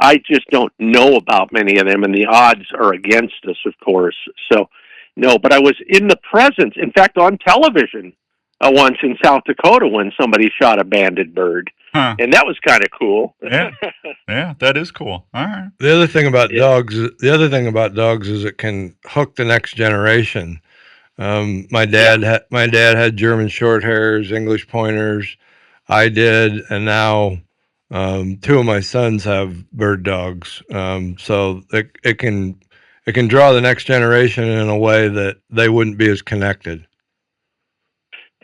I just don't know about many of them, and the odds are against us, of course. So, no, but I was in the presence, in fact, on television once in South Dakota when somebody shot a banded bird. Huh. And that was kind of cool. Yeah, that is cool. All right. The other thing about dogs is it can hook the next generation. My dad had German short hairs, English pointers. I did, and now two of my sons have bird dogs. So it can draw the next generation in a way that they wouldn't be as connected.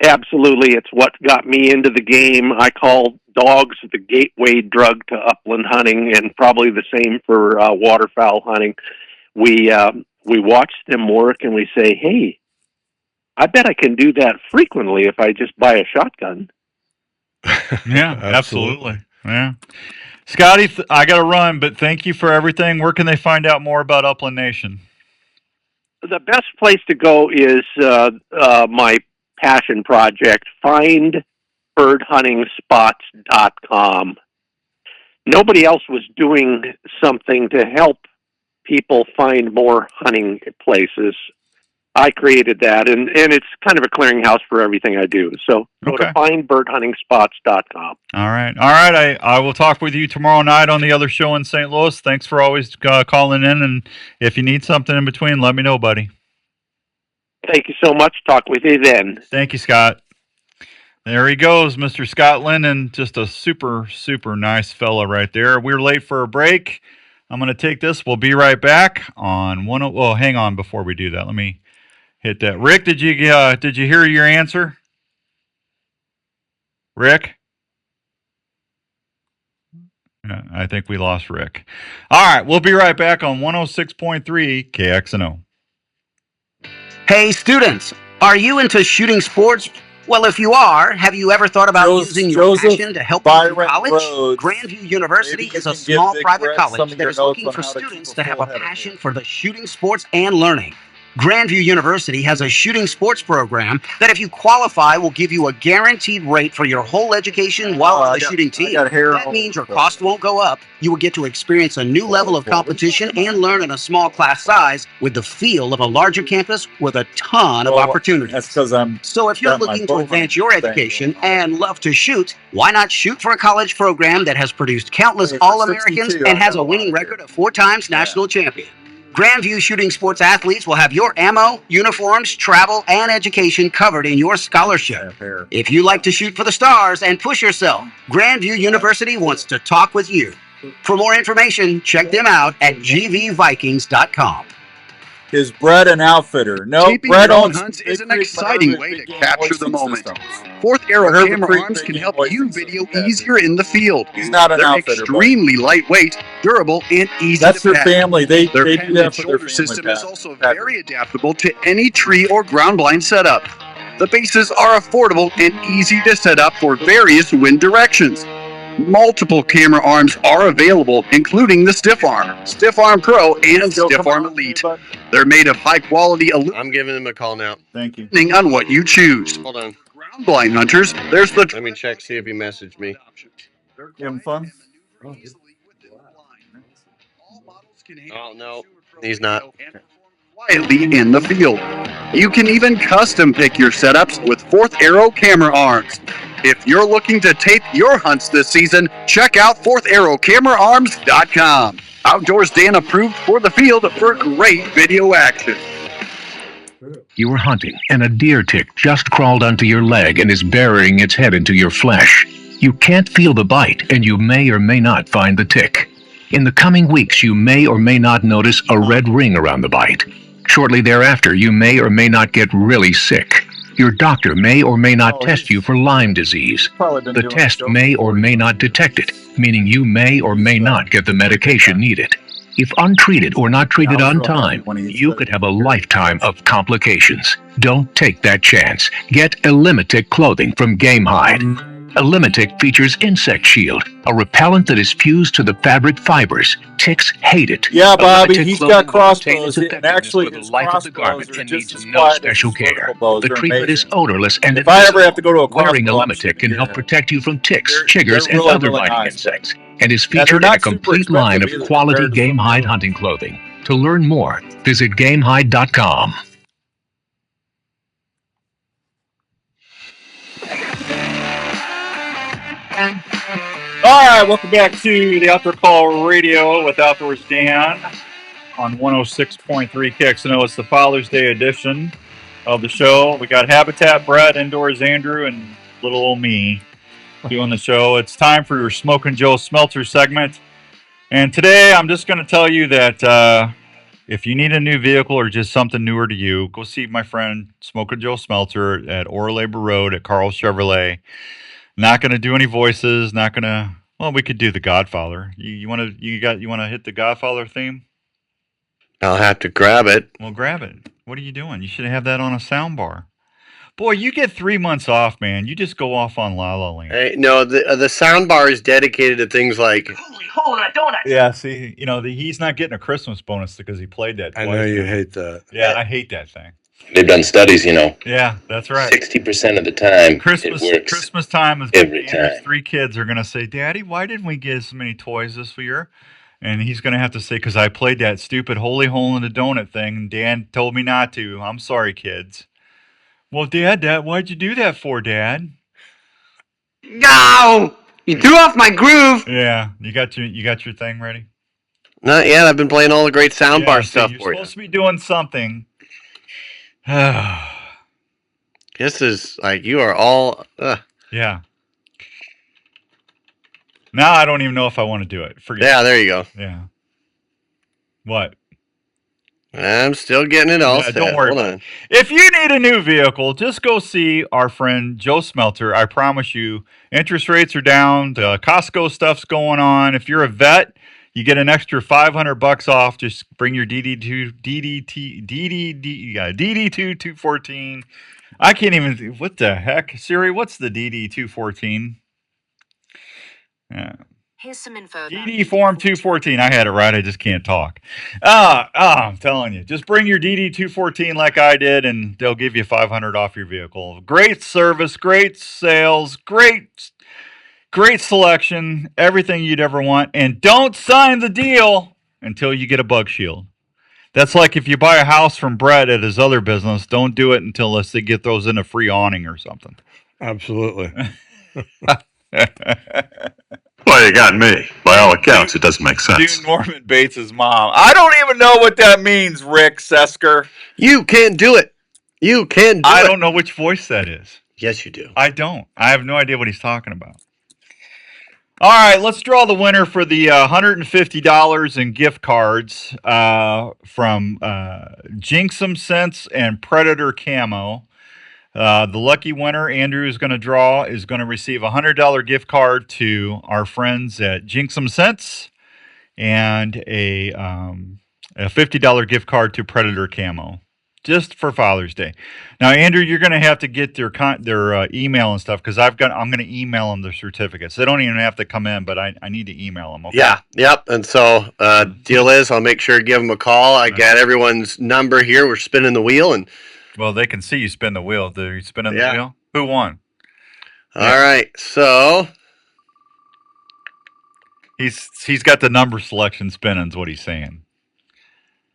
Absolutely. It's what got me into the game. I call dogs the gateway drug to upland hunting, and probably the same for waterfowl hunting. We watch them work and we say, hey, I bet I can do that frequently if I just buy a shotgun. Yeah, absolutely. Yeah. Scotty, I got to run, but thank you for everything. Where can they find out more about Upland Nation? The best place to go is my passion project, findbirdhuntingspots.com. Nobody else was doing something to help people find more hunting places. I created that, and it's kind of a clearinghouse for everything I do. So go to findbirdhuntingspots.com. All right. I will talk with you tomorrow night on the other show in St. Louis. Thanks for always calling in, and if you need something in between, let me know, buddy. Thank you so much. Talk with you then. Thank you, Scott. There he goes, Mr. Scott Linden. Just a super, super nice fella right there. We're late for a break. I'm going to take this. We'll be right back on one. Well, hang on before we do that. Let me hit that. Rick, did you hear your answer? Rick? I think we lost Rick. All right, we'll be right back on 106.3 KXNO. Hey, students, are you into shooting sports? Well, if you are, have you ever thought about using your passion to help you through college? Grandview University is a small private college that is looking for students to have a passion for the shooting sports and learning. Grandview University has a shooting sports program that, if you qualify, will give you a guaranteed rate for your whole education while on the shooting team. That means your cost won't go up. You will get to experience a new level of competition and learn in a small class size with the feel of a larger campus with a ton of opportunities. That's because So if you're looking to advance your education and love to shoot, why not shoot for a college program that has produced countless All-Americans and has a winning record of 4 times national champion? Grandview Shooting Sports athletes will have your ammo, uniforms, travel, and education covered in your scholarship. If you like to shoot for the stars and push yourself, Grandview University wants to talk with you. For more information, check them out at gvvikings.com. Is Brett an outfitter? No, Keeping Brett your own owns hunts is an exciting way to capture the moment. Fourth Arrow camera arms can help you video easier in the field. He's not an They're outfitter, extremely lightweight, durable, and easy That's to their pack. family. They Their do patented that for their shoulder family. system is also very adaptable to any tree or ground blind setup. The bases are affordable and easy to set up for various wind directions. Multiple camera arms are available, including the Stiff Arm, Stiff Arm Pro, and Stiff Arm Elite. They're made of high-quality aluminum. I'm giving him a call now. Thank you. Depending on what you choose. Hold on. Ground blind hunters, there's the... Let me check, see if he messaged me. You having fun? Oh, no, he's not. Quietly in the field. You can even custom pick your setups with Fourth Arrow camera arms. If you're looking to tape your hunts this season, check out fourtharrowcameraarms.com. Outdoors Dan approved for the field for great video action. You were hunting, and a deer tick just crawled onto your leg and is burying its head into your flesh. You can't feel the bite, and you may or may not find the tick. In the coming weeks, you may or may not notice a red ring around the bite. Shortly thereafter, you may or may not get really sick. Your doctor may or may not test you for Lyme disease. The test may or may not detect it, meaning you may or may not get the medication needed. If untreated or not treated on time, you could have a lifetime of complications. Don't take that chance. Get Elimitic clothing from Gamehide. Elimitic features Insect Shield, a repellent that is fused to the fabric fibers. Ticks hate it. Yeah, Bobby, Elimitic he's clothing got crossbows, maintains and effectiveness actually for the his life of the crossbows garment are and just needs as no quiet as special his care. vertical bows. The They're treatment is amazing. odorless and If I ever have to go to a Wearing crossbow, I'm Elimitic can shooting help deer. protect you from ticks, They're chiggers, and really, other really biting nice. insects, and is And they're featured in a not super complete line of expensive either quality compared to some of the Gamehide other hunting clothing. To learn more, visit Gamehide.com. All right, welcome back to the Outdoor Call Radio with Outdoors Dan on 106.3 KXNO. It's the Father's Day edition of the show. We got Habitat Brett, Indoors Andrew, and little old me doing the show. It's time for your Smokin' Joe Smelter segment. And today I'm just going to tell you that if you need a new vehicle or just something newer to you, go see my friend Smokin' Joe Smelter at Ora Labor Road at Carl Chevrolet. Not going to do any voices. Not going to. Well, we could do The Godfather. You want to hit the Godfather theme? I'll have to grab it. Well, grab it. What are you doing? You should have that on a sound bar. Boy, you get 3 months off, man. You just go off on La La Land. Hey, no, the sound bar is dedicated to things like. Hold on, donut. Yeah, see, he's not getting a Christmas bonus because he played that twice. I know you hate that. Yeah, I hate that thing. They've done studies, Yeah, that's right. 60% of the time, Christmas time is every time. 3 kids are going to say, Daddy, why didn't we get so many toys this year? And he's going to have to say, because I played that stupid holy hole in the donut thing, and Dan told me not to. I'm sorry, kids. Well, Dad, why'd you do that for, Dad? No! You threw off my groove! Yeah, you got your thing ready? Not yet. I've been playing all the great soundbar stuff you're for you. supposed to be doing something. This is like you are all. Yeah. Now I don't even know if I want to do it. Forget Yeah, it. there you go. Yeah. What? I'm still getting it all Yeah, set. don't worry Hold about on. it. If you need a new vehicle, just go see our friend Joe Smelter. I promise you, interest rates are down. The Costco stuff's going on. If you're a vet, you get an extra $500 off. Just bring your DD2 214. I can't even. What the heck, Siri? What's the DD 214? Yeah. Here's some info. DD Form 214. I had it right. I just can't talk. I'm telling you. Just bring your DD 214 like I did, and they'll give you $500 off your vehicle. Great service, great sales, great selection, everything you'd ever want. And don't sign the deal until you get a bug shield. That's like if you buy a house from Brett at his other business, don't do it until they get those in a free awning or something. Absolutely. Well, you got me. By all accounts, it doesn't make sense. Do Norman Bates' mom. I don't even know what that means, Rick Sesker. You can't do it. You can do it. I don't know which voice that is. Yes, you do. I don't. I have no idea what he's talking about. All right, let's draw the winner for the $150 in gift cards from Jinxum Sense and Predator Camo. The lucky winner Andrew is going to draw is going to receive a $100 gift card to our friends at Jinxum Sense and a $50 gift card to Predator Camo, just for Father's Day. Now, Andrew, you're going to have to get their email and stuff because I'm going to email them their certificates. They don't even have to come in, but I need to email them. Okay? Yeah, yep. And so, deal is, I'll make sure to give them a call. I got everyone's number here. We're spinning the wheel, and well, they can see you spin the wheel. Are you spinning the wheel? Who won? All right, so he's got the number selection spinning. Is what he's saying.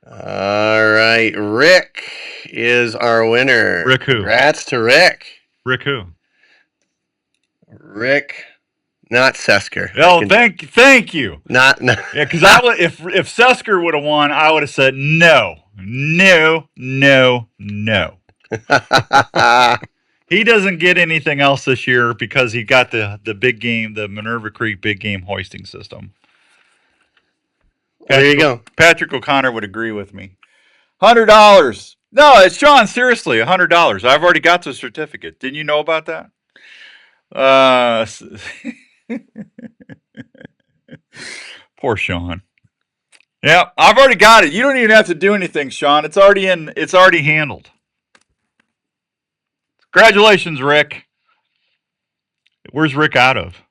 All right, Rick is our winner. Rick who? Congrats to Rick. Rick who? Rick, not Sesker. Oh, thank you. Not yeah, because if Sesker would have won, I would have said no. He doesn't get anything else this year because he got the big game, the Minerva Creek big game hoisting system. There you go. Patrick O'Connor would agree with me. $100. No, it's Sean. Seriously, $100. I've already got the certificate. Didn't you know about that? Poor Sean. Yeah, I've already got it. You don't even have to do anything, Sean. It's already handled. Congratulations, Rick. Where's Rick out of?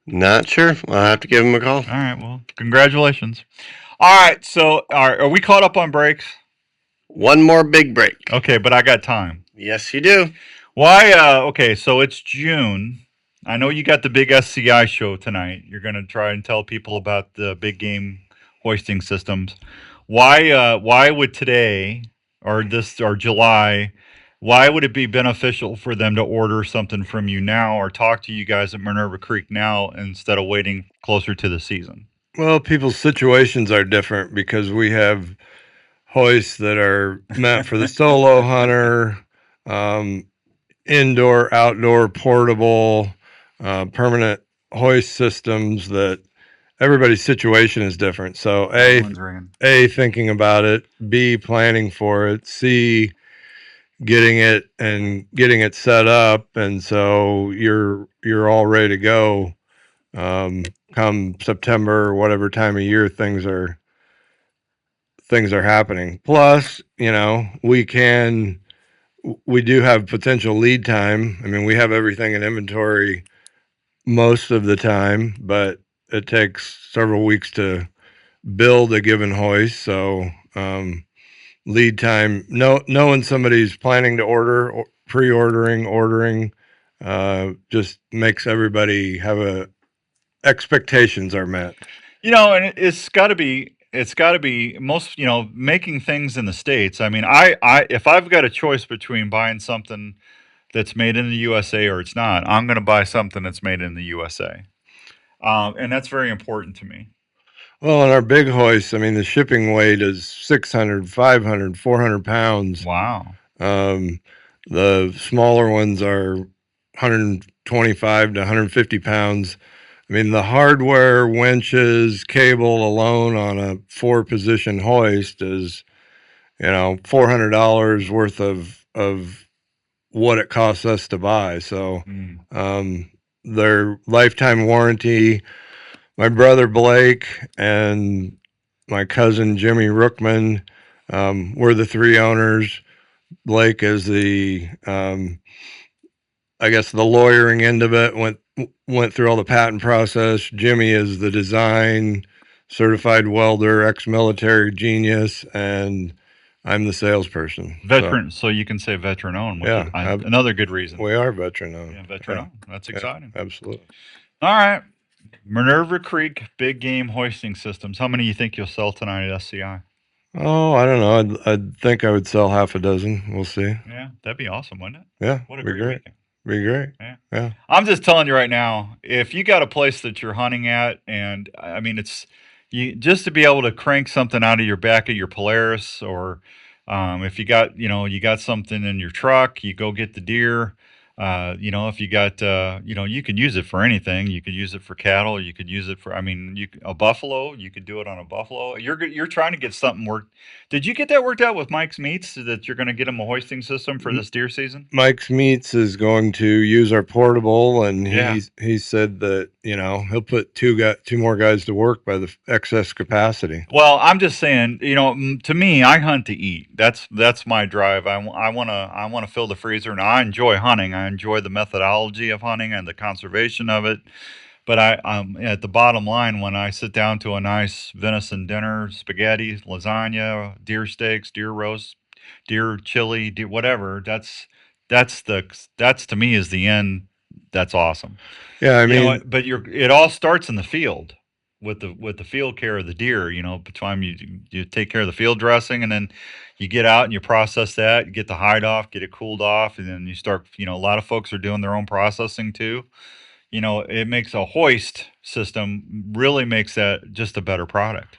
Not sure. I'll have to give him a call. All right, well, congratulations. All right, so are we caught up on breaks? One more big break. Okay, but I got time. Yes, you do. Why? Okay, so it's June. I know you got the big SCI show tonight. You're going to try and tell people about the big game hoisting systems. Why would today or July, why would it be beneficial for them to order something from you now or talk to you guys at Minerva Creek now instead of waiting closer to the season? Well, people's situations are different because we have hoists that are meant for the solo hunter, indoor, outdoor, portable, permanent hoist systems that everybody's situation is different. So A, thinking about it, B, planning for it, C, getting it set up. And so you're all ready to go. Come September, whatever time of year things are happening. Plus, we do have potential lead time. I mean, we have everything in inventory most of the time, but it takes several weeks to build a given hoist. So, lead time, knowing somebody's planning to order, or pre-ordering, ordering, just makes everybody have expectations are met. And it's got to be most, making things in the States. I mean, if I've got a choice between buying something that's made in the USA or it's not, I'm going to buy something that's made in the USA. And that's very important to me. Well, on our big hoists, I mean, the shipping weight is 600, 500, 400 pounds. Wow. The smaller ones are 125 to 150 pounds. I mean, the hardware, winches, cable alone on a 4-position hoist is, $400 worth of what it costs us to buy. So, their lifetime warranty, my brother Blake and my cousin Jimmy Rookman, we're the 3 owners. Blake is the, I guess the lawyering end of it, went through all the patent process. Jimmy is the design, certified welder, ex-military genius, and I'm the salesperson. Veteran, so you can say veteran owned. Which is another good reason. We are veteran owned. Yeah, veteran owned. That's exciting. Absolutely. All right. Minerva Creek Big Game Hoisting Systems. How many do you think you'll sell tonight at SCI? Oh, I don't know. I'd think I would sell half a dozen. We'll see. Yeah, that'd be awesome, wouldn't it? Yeah, what a be great. weekend. Be great. Yeah. I'm just telling you right now, if you got a place that you're hunting at, and I mean, it's you just to be able to crank something out of your back of your Polaris, or if you got, you got something in your truck, you go get the deer. If you got, you can use it for anything. You could use it for cattle. You could use it for, a buffalo. You could do it on a buffalo. You're trying to get something worked. Did you get that worked out with Mike's Meats that you're going to get him a hoisting system for this deer season? Mike's Meats is going to use our portable, and he said that he'll put two more guys to work by the excess capacity. Well, I'm just saying, to me, I hunt to eat. That's my drive. I want to fill the freezer, and I enjoy hunting. I enjoy the methodology of hunting and the conservation of it. But I'm at the bottom line, when I sit down to a nice venison dinner, spaghetti, lasagna, deer steaks, deer roast, deer chili, whatever, that's to me is the end. That's awesome. Yeah, I mean, but it all starts in the field with the field care of the deer. Between you take care of the field dressing, and then you get out and you process that, you get the hide off, get it cooled off, and then you start. A lot of folks are doing their own processing too. It makes a hoist system, really makes that just a better product.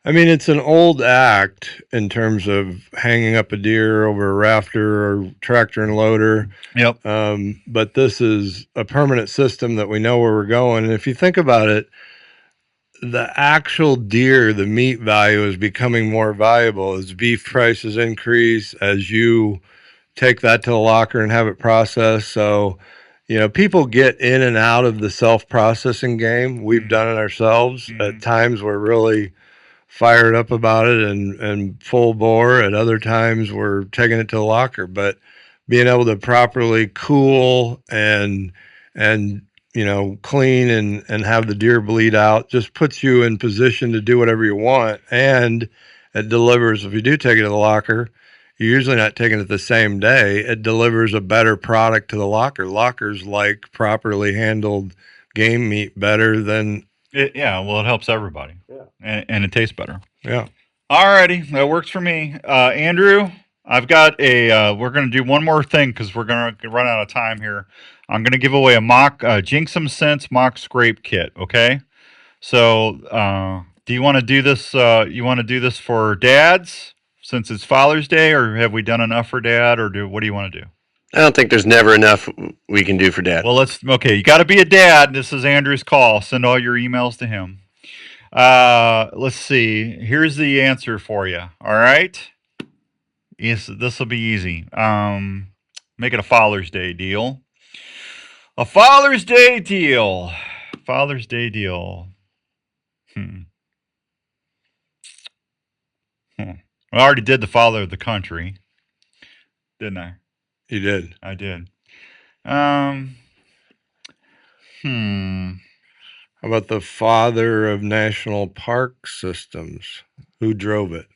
I mean, it's an old act in terms of hanging up a deer over a rafter or tractor and loader. Yep. But this is a permanent system that we know where we're going. And if you think about it, the actual deer, the meat value is becoming more valuable as beef prices increase, as you take that to the locker and have it processed. So, people get in and out of the self-processing game. We've done it ourselves. At times we're really fired up about it and full bore. At other times we're taking it to the locker. But being able to properly cool and clean and have the deer bleed out just puts you in position to do whatever you want. And it delivers, if you do take it to the locker, you're usually not taking it the same day. It delivers a better product to the locker. Lockers like properly handled game meat better than... It helps everybody. Yeah. And it tastes better. Yeah. All righty. That works for me. Andrew, I've got we're going to do one more thing because we're going to run out of time here. I'm going to give away a mock Jinxum Sense mock scrape kit. Okay. So, do you want to do this? You want to do this for dads since it's Father's Day, or have we done enough for dad, or what do you want to do? I don't think there's never enough we can do for dad. Well, you got to be a dad. This is Andrew's call. Send all your emails to him. Let's see. Here's the answer for you. All right. Yes, this will be easy. Make it a Father's Day deal. A Father's Day deal. Father's Day deal. I already did the father of the country, didn't I? You did. I did. How about the father of national park systems? Who drove it?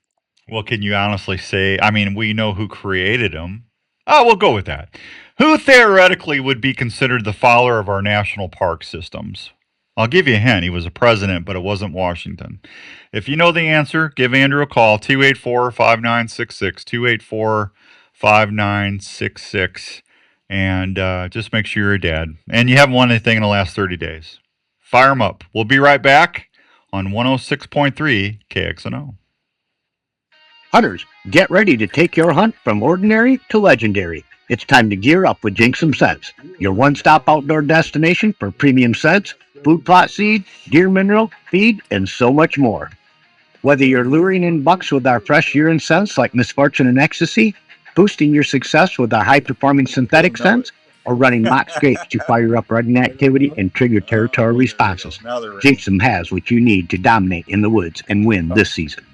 Well, can you honestly say? I mean, we know who created them. Oh, we'll go with that. Who theoretically would be considered the father of our national park systems? I'll give you a hint. He was a president, but it wasn't Washington. If you know the answer, give Andrew a call, 284-5966, 284-5966, and just make sure you're a dad. And you haven't won anything in the last 30 days. Fire them up. We'll be right back on 106.3 KXNO. Hunters, get ready to take your hunt from ordinary to legendary. It's time to gear up with Jinxum Scents, your one-stop outdoor destination for premium scents, food plot seed, deer mineral, feed, and so much more. Whether you're luring in bucks with our fresh urine scents like Misfortune and Ecstasy, boosting your success with our high-performing synthetic scents, or running mock scrapes to fire up running activity and trigger territorial responses, Jinxum has what you need to dominate in the woods and win this season.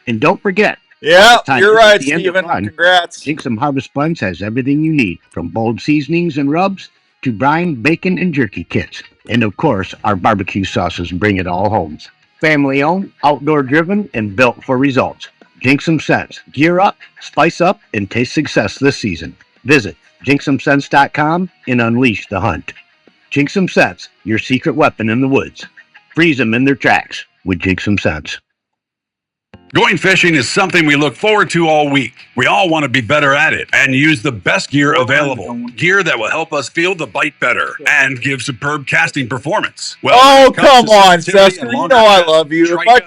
And don't forget, yeah, you're right, the end of Steven. fun, Congrats. Jinxum Harvest Blends has everything you need, from bold seasonings and rubs to brine, bacon, and jerky kits. And of course, our barbecue sauces bring it all home. Family owned, outdoor driven, and built for results. Jinxum Scents. Gear up, spice up, and taste success this season. Visit jinxumscents.com and unleash the hunt. Jinxum Scents, your secret weapon in the woods. Freeze them in their tracks with Jinxum Scents. Going fishing is something we look forward to all week. We all want to be better at it and use the best gear available. Gear that will help us feel the bite better and give superb casting performance. Well, come on, Chester. You know I love you. I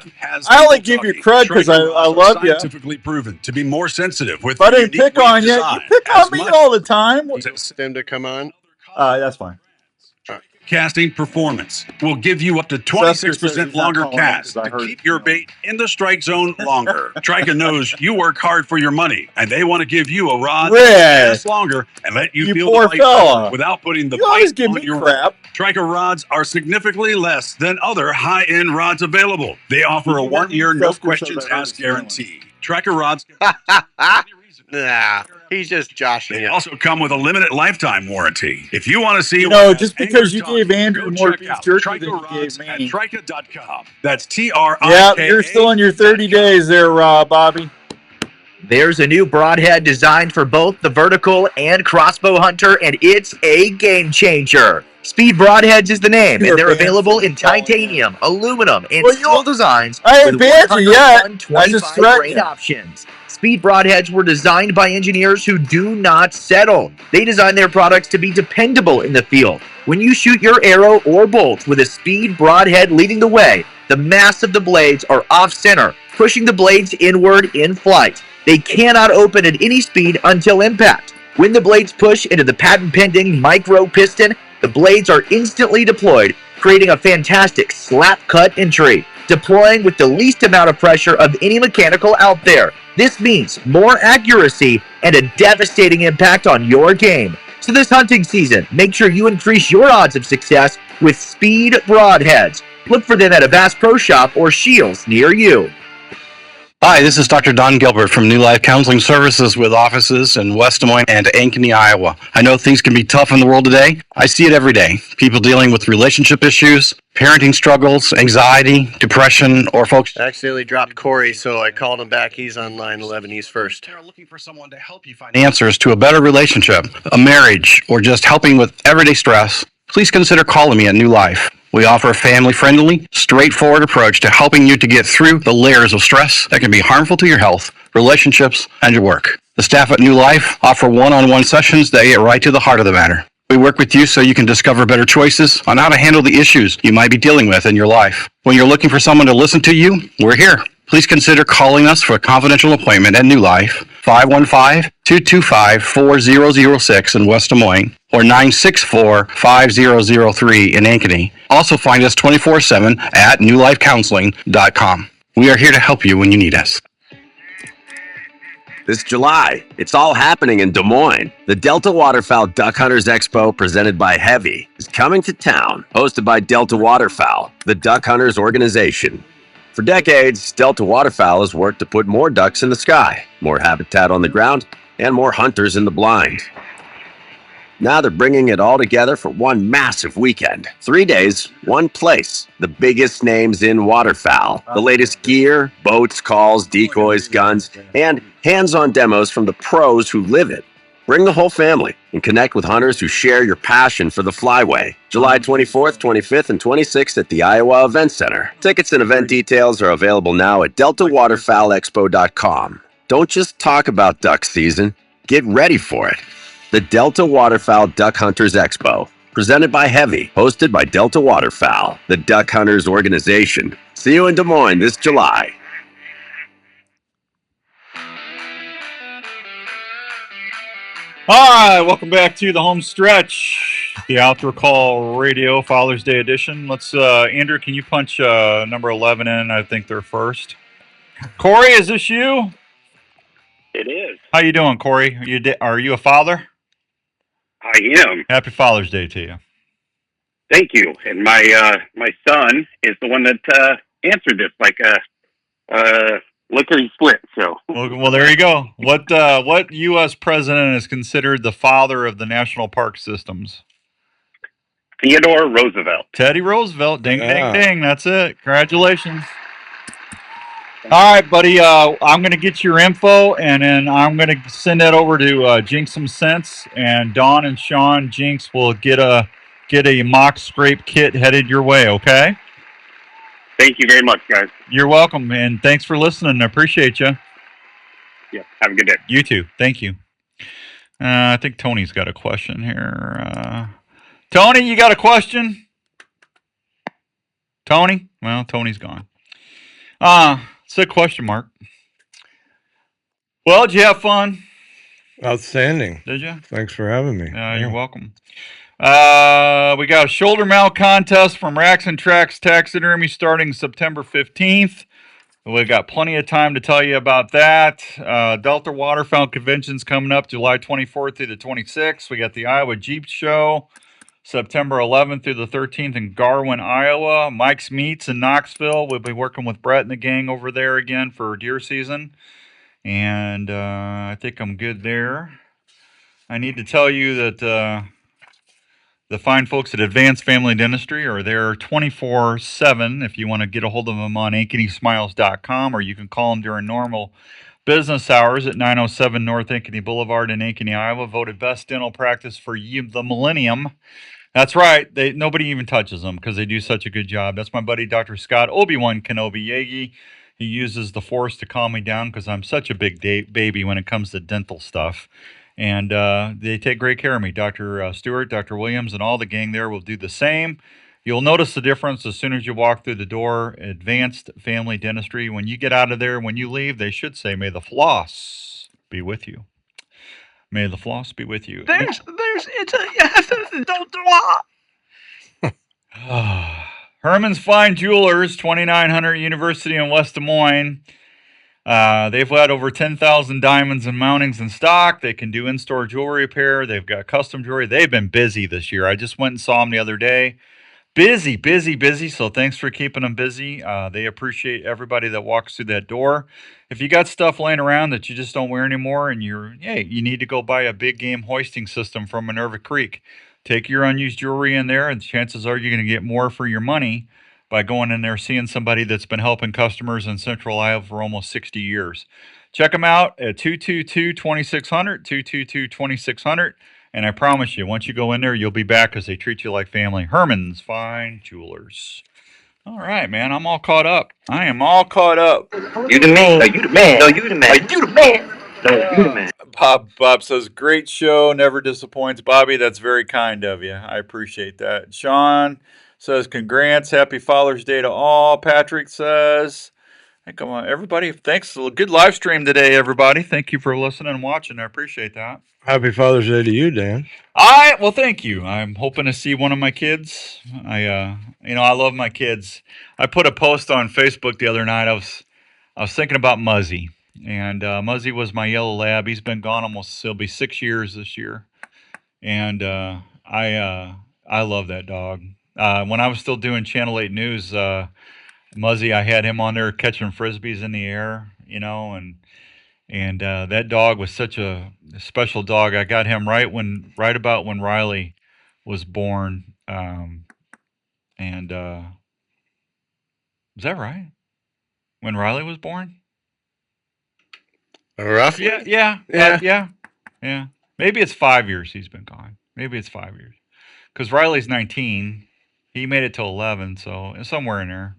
only give you credit because I love you. Scientifically proven to be more sensitive with If I didn't pick on you, you pick on me all the time. Them to come on. That's fine. Casting performance will give you up to 26% longer cast to keep your bait in the strike zone longer. Trica knows you work hard for your money, and they want to give you a rod that lasts longer and let you feel the bite without putting the bite on your crap. Trica rods are significantly less than other high-end rods available. They offer a 1-year no questions asked guarantee. Trica rods. Nah, he's just joshing. They also come with a limited lifetime warranty. If you want to see, just because you gave Andrew more beef jerky than you gave me. Trica.com. That's TRIKA. Yeah, you're still in your 30 days there, Bobby. There's a new broadhead designed for both the vertical and crossbow hunter, and it's a game changer. Speed Broadheads is the name, and they're available in titanium, aluminum, and steel designs with 125 grain options. Speed Broadheads were designed by engineers who do not settle. They design their products to be dependable in the field. When you shoot your arrow or bolt with a Speed Broadhead leading the way, the mass of the blades are off-center, pushing the blades inward in flight. They cannot open at any speed until impact. When the blades push into the patent-pending micro piston, the blades are instantly deployed, creating a fantastic slap-cut entry, deploying with the least amount of pressure of any mechanical out there. This means more accuracy and a devastating impact on your game. So this hunting season, make sure you increase your odds of success with Speed Broadheads. Look for them at a Bass Pro Shop or Shields near you. Hi, this is Dr. Don Gilbert from New Life Counseling Services with offices in West Des Moines and Ankeny, Iowa. I know things can be tough in the world today. I see it every day. People dealing with relationship issues, parenting struggles, anxiety, depression, or folks... I accidentally dropped Corey, so I called him back. He's on line 11. He's first. They're looking for someone to help you find answers to a better relationship, a marriage, or just helping with everyday stress. Please consider calling me at New Life. We offer a family-friendly, straightforward approach to helping you to get through the layers of stress that can be harmful to your health, relationships, and your work. The staff at New Life offer one-on-one sessions that get right to the heart of the matter. We work with you so you can discover better choices on how to handle the issues you might be dealing with in your life. When you're looking for someone to listen to you, we're here. Please consider calling us for a confidential appointment at New Life, 515-225-4006 in West Des Moines, or 964-5003 in Ankeny. Also find us 24/7 at newlifecounseling.com. We are here to help you when you need us. This July, it's all happening in Des Moines. The Delta Waterfowl Duck Hunters Expo, presented by Heavy, is coming to town, hosted by Delta Waterfowl, the Duck Hunters organization. For decades, Delta Waterfowl has worked to put more ducks in the sky, more habitat on the ground, and more hunters in the blind. Now they're bringing it all together for one massive weekend. 3 days, one place. The biggest names in waterfowl. The latest gear, boats, calls, decoys, guns, and hands-on demos from the pros who live it. Bring the whole family and connect with hunters who share your passion for the flyway. July 24th, 25th, and 26th at the Iowa Event Center. Tickets and event details are available now at deltawaterfowlexpo.com. Don't just talk about duck season, get ready for it. The Delta Waterfowl Duck Hunters Expo, presented by Heavy, hosted by Delta Waterfowl, the Duck Hunters organization. See you in Des Moines this July. Hi, welcome back to the home stretch. The Outdoor Call Radio Father's Day edition. Let's, Andrew, can you punch number 11 in? I think they're first. Corey, is this you? It is. How you doing, Corey? Are you a father? I am. Happy Father's Day to you. Thank you. And my my son is the one that answered this like a lickety split. So Well, there you go. What U.S. president is considered the father of the national park systems? Theodore Roosevelt. Teddy Roosevelt. Ding, Yeah. ding, ding. That's it. Congratulations. All right, buddy. I'm going to get your info, and then I'm going to send that over to Jinx Some Sense, and Don and Sean Jinx will get a mock scrape kit headed your way. Okay. Thank you very much, guys. You're welcome, and thanks for listening. I appreciate you. Yeah. Have a good day. You too. Thank you. I think Tony's got a question here. Tony, you got a question? Tony? Well, Tony's gone. It's a question mark. Well, did you have fun? Outstanding. Did you? Thanks for having me. You're welcome. We got a shoulder mount contest from Racks and Tracks Taxidermy starting September 15th. We've got plenty of time to tell you about that. Delta Waterfowl Convention's coming up July 24th through the 26th. We got the Iowa Jeep Show September 11th through the 13th in Garwin, Iowa. Mike's Meats in Knoxville. We'll be working with Brett and the gang over there again for deer season. And I think I'm good there. I need to tell you that the fine folks at Advanced Family Dentistry are there 24/7 if you want to get a hold of them on AnkenySmiles.com, or you can call them during normal business hours at 907 North Ankeny Boulevard in Ankeny, Iowa. Voted best dental practice for the millennium. That's right. Nobody even touches them because they do such a good job. That's my buddy, Dr. Scott Obi-Wan Kenobi Yagi. He uses the Force to calm me down because I'm such a big baby when it comes to dental stuff. And they take great care of me. Dr. Stewart, Dr. Williams, and all the gang there will do the same. You'll notice the difference as soon as you walk through the door. Advanced Family Dentistry. When you get out of there, when you leave, they should say, "May the floss be with you." May the floss be with you. Herman's Fine Jewelers, 2900 University in West Des Moines. They've got over 10,000 diamonds and mountings in stock. They can do in-store jewelry repair. They've got custom jewelry. They've been busy this year. I just went and saw them the other day. Busy, busy, busy. So thanks for keeping them busy. They appreciate everybody that walks through that door. If you got stuff laying around that you just don't wear anymore and you need to go buy a big game hoisting system from Minerva Creek, take your unused jewelry in there, and chances are you're going to get more for your money by going in there, seeing somebody that's been helping customers in Central Iowa for almost 60 years. Check them out at 222-2600, 222-2600. And I promise you, once you go in there, you'll be back because they treat you like family. Herman's Fine Jewelers. All right, man. I'm all caught up. I am all caught up. You the man. No, you the man. No, you the man. You the man. No, you the man. Bob says, great show. Never disappoints. Bobby, that's very kind of you. I appreciate that. Sean says, congrats. Happy Father's Day to all. Patrick says, hey, come on, everybody. Thanks. Good live stream today, everybody. Thank you for listening and watching. I appreciate that. Happy Father's Day to you, Dan. Well, thank you. I'm hoping to see one of my kids. I love my kids. I put a post on Facebook the other night. I was thinking about Muzzy, and Muzzy was my yellow lab. He's been gone it'll be 6 years this year, and I love that dog. When I was still doing Channel 8 News, Muzzy, I had him on there catching frisbees in the air, and that dog was such a special dog. I got him right about when Riley was born. Is that right? When Riley was born? Roughly? Yeah. Maybe it's 5 years he's been gone. Maybe it's 5 years. Because Riley's 19. He made it to 11, so it's somewhere in there.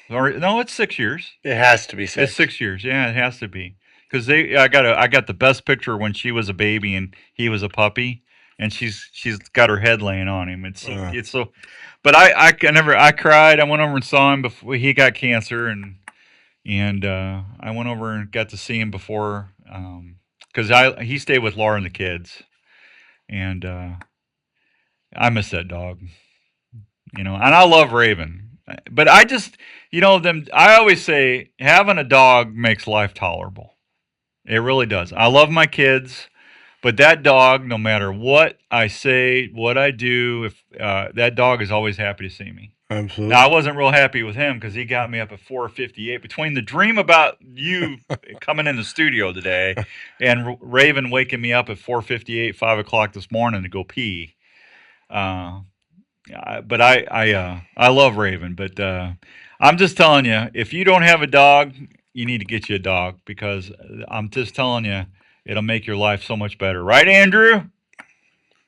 Or no, it's 6 years. It has to be 6. It's 6 years. Yeah, it has to be. Because I got the best picture when she was a baby and he was a puppy, and she's got her head laying on him. It's so. But I cried. I went over and saw him before he got cancer, and I went over and got to see him before because he stayed with Laura and the kids, and I miss that dog. And I love Raven, but I just, I always say having a dog makes life tolerable. It really does. I love my kids, but that dog, no matter what I say, what I do, if that dog is always happy to see me. Absolutely. Now, I wasn't real happy with him because he got me up at 4:58. Between the dream about you coming in the studio today and Raven waking me up at 4:58, 5 o'clock this morning to go pee. But I love Raven. But I'm just telling you, if you don't have a dog, you need to get you a dog, because I'm just telling you, it'll make your life so much better. Right, Andrew?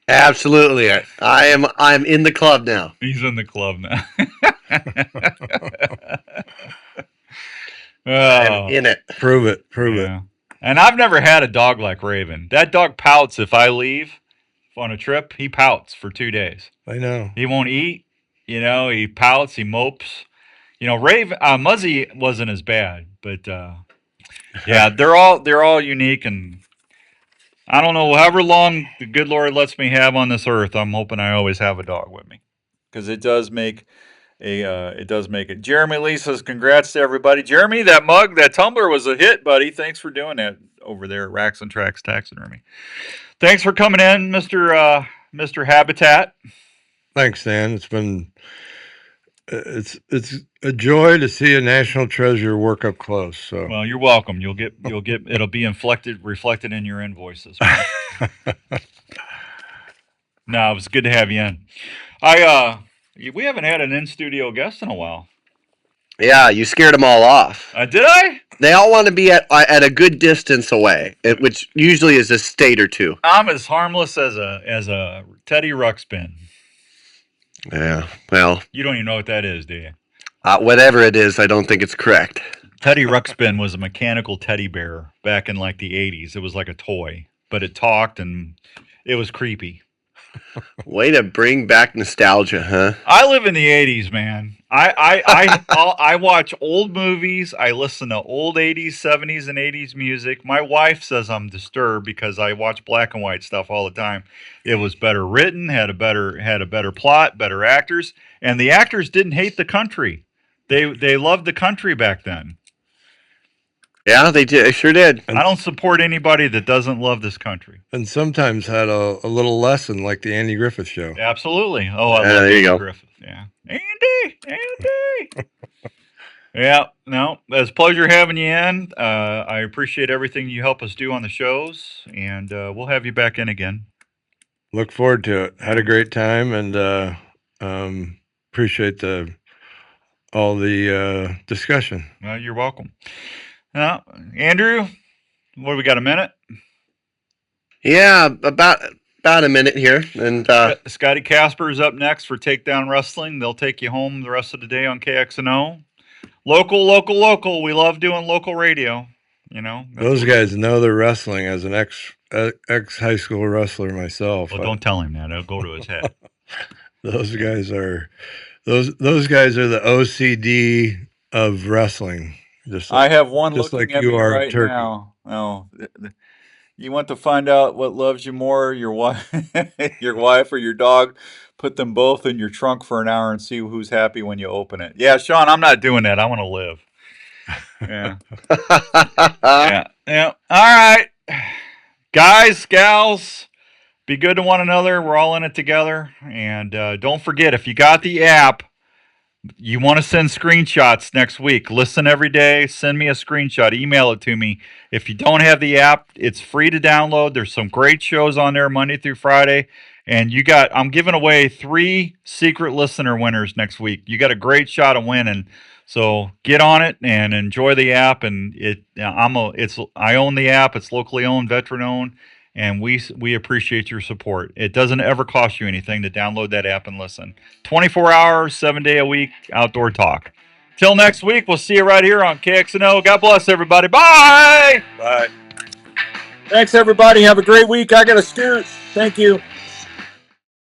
Absolutely. I'm in the club now. He's in the club now. I'm in it. Prove it. And I've never had a dog like Raven. That dog pouts if I leave on a trip. He pouts for 2 days. I know. He won't eat. He pouts. He mopes. Raven, Muzzy wasn't as bad, but yeah, they're all unique, and I don't know, however long the good Lord lets me have on this earth, I'm hoping I always have a dog with me, because it does make it. Jeremy Lee says, congrats to everybody. Jeremy, that tumbler was a hit, buddy. Thanks for doing that over there at Racks and Tracks Taxidermy. Thanks for coming in, Mr. Habitat. Thanks, Dan. It's a joy to see a national treasure work up close. So, well, you're welcome. You'll get it'll be reflected in your invoices. No, it was good to have you in. We haven't had an in-studio guest in a while. Yeah, you scared them all off. Did I? They all want to be at a good distance away, which usually is a state or two. I'm as harmless as a Teddy Ruxpin. Yeah, well, you don't even know what that is, do you? Whatever it is, I don't think it's correct. Teddy Ruxpin was a mechanical teddy bear back in like the 80s. It was like a toy, but it talked and it was creepy. Way to bring back nostalgia, huh? I live in the 80s, man. I watch old movies. I listen to old 80s, 70s, and 80s music. My wife says I'm disturbed because I watch black and white stuff all the time. It was better written, had a better plot, better actors, and the actors didn't hate the country. They loved the country back then. Yeah, they did. They sure did. I don't support anybody that doesn't love this country. And sometimes had a little lesson, like the Andy Griffith Show. Absolutely. Oh, I love there you Andy go. Griffith. Yeah, Andy. Yeah, no, it's a pleasure having you in. I appreciate everything you help us do on the shows, and we'll have you back in again. Look forward to it. Had a great time, and appreciate all the discussion. You're welcome. Andrew, what, we got a minute? Yeah, about a minute here. And Scotty Casper is up next for Takedown Wrestling. They'll take you home the rest of the day on KXNO. Local. We love doing local radio. Those guys know their wrestling. As an ex high school wrestler myself. Well, don't tell him that. It'll go to his head. Those guys are the OCD of wrestling. I have one just looking like at you me are right Turkey. now. Oh, you want to find out what loves you more, your wife, or your dog? Put them both in your trunk for an hour and see who's happy when you open it. Yeah, Sean, I'm not doing that. I want to live. Yeah. Yeah. All right, guys, gals, be good to one another. We're all in it together. And don't forget, if you got the app, you want to send screenshots next week. Listen every day. Send me a screenshot. Email it to me. If you don't have the app, it's free to download. There's some great shows on there Monday through Friday. And I'm giving away 3 secret listener winners next week. You got a great shot of winning. So get on it and enjoy the app. And I own the app. It's locally owned, veteran owned. And we appreciate your support. It doesn't ever cost you anything to download that app and listen. 24 hours, 7 day a week, outdoor talk. Till next week, we'll see you right here on KXNO. God bless everybody. Bye. Bye. Thanks, everybody. Have a great week. I got to scoot. Thank you.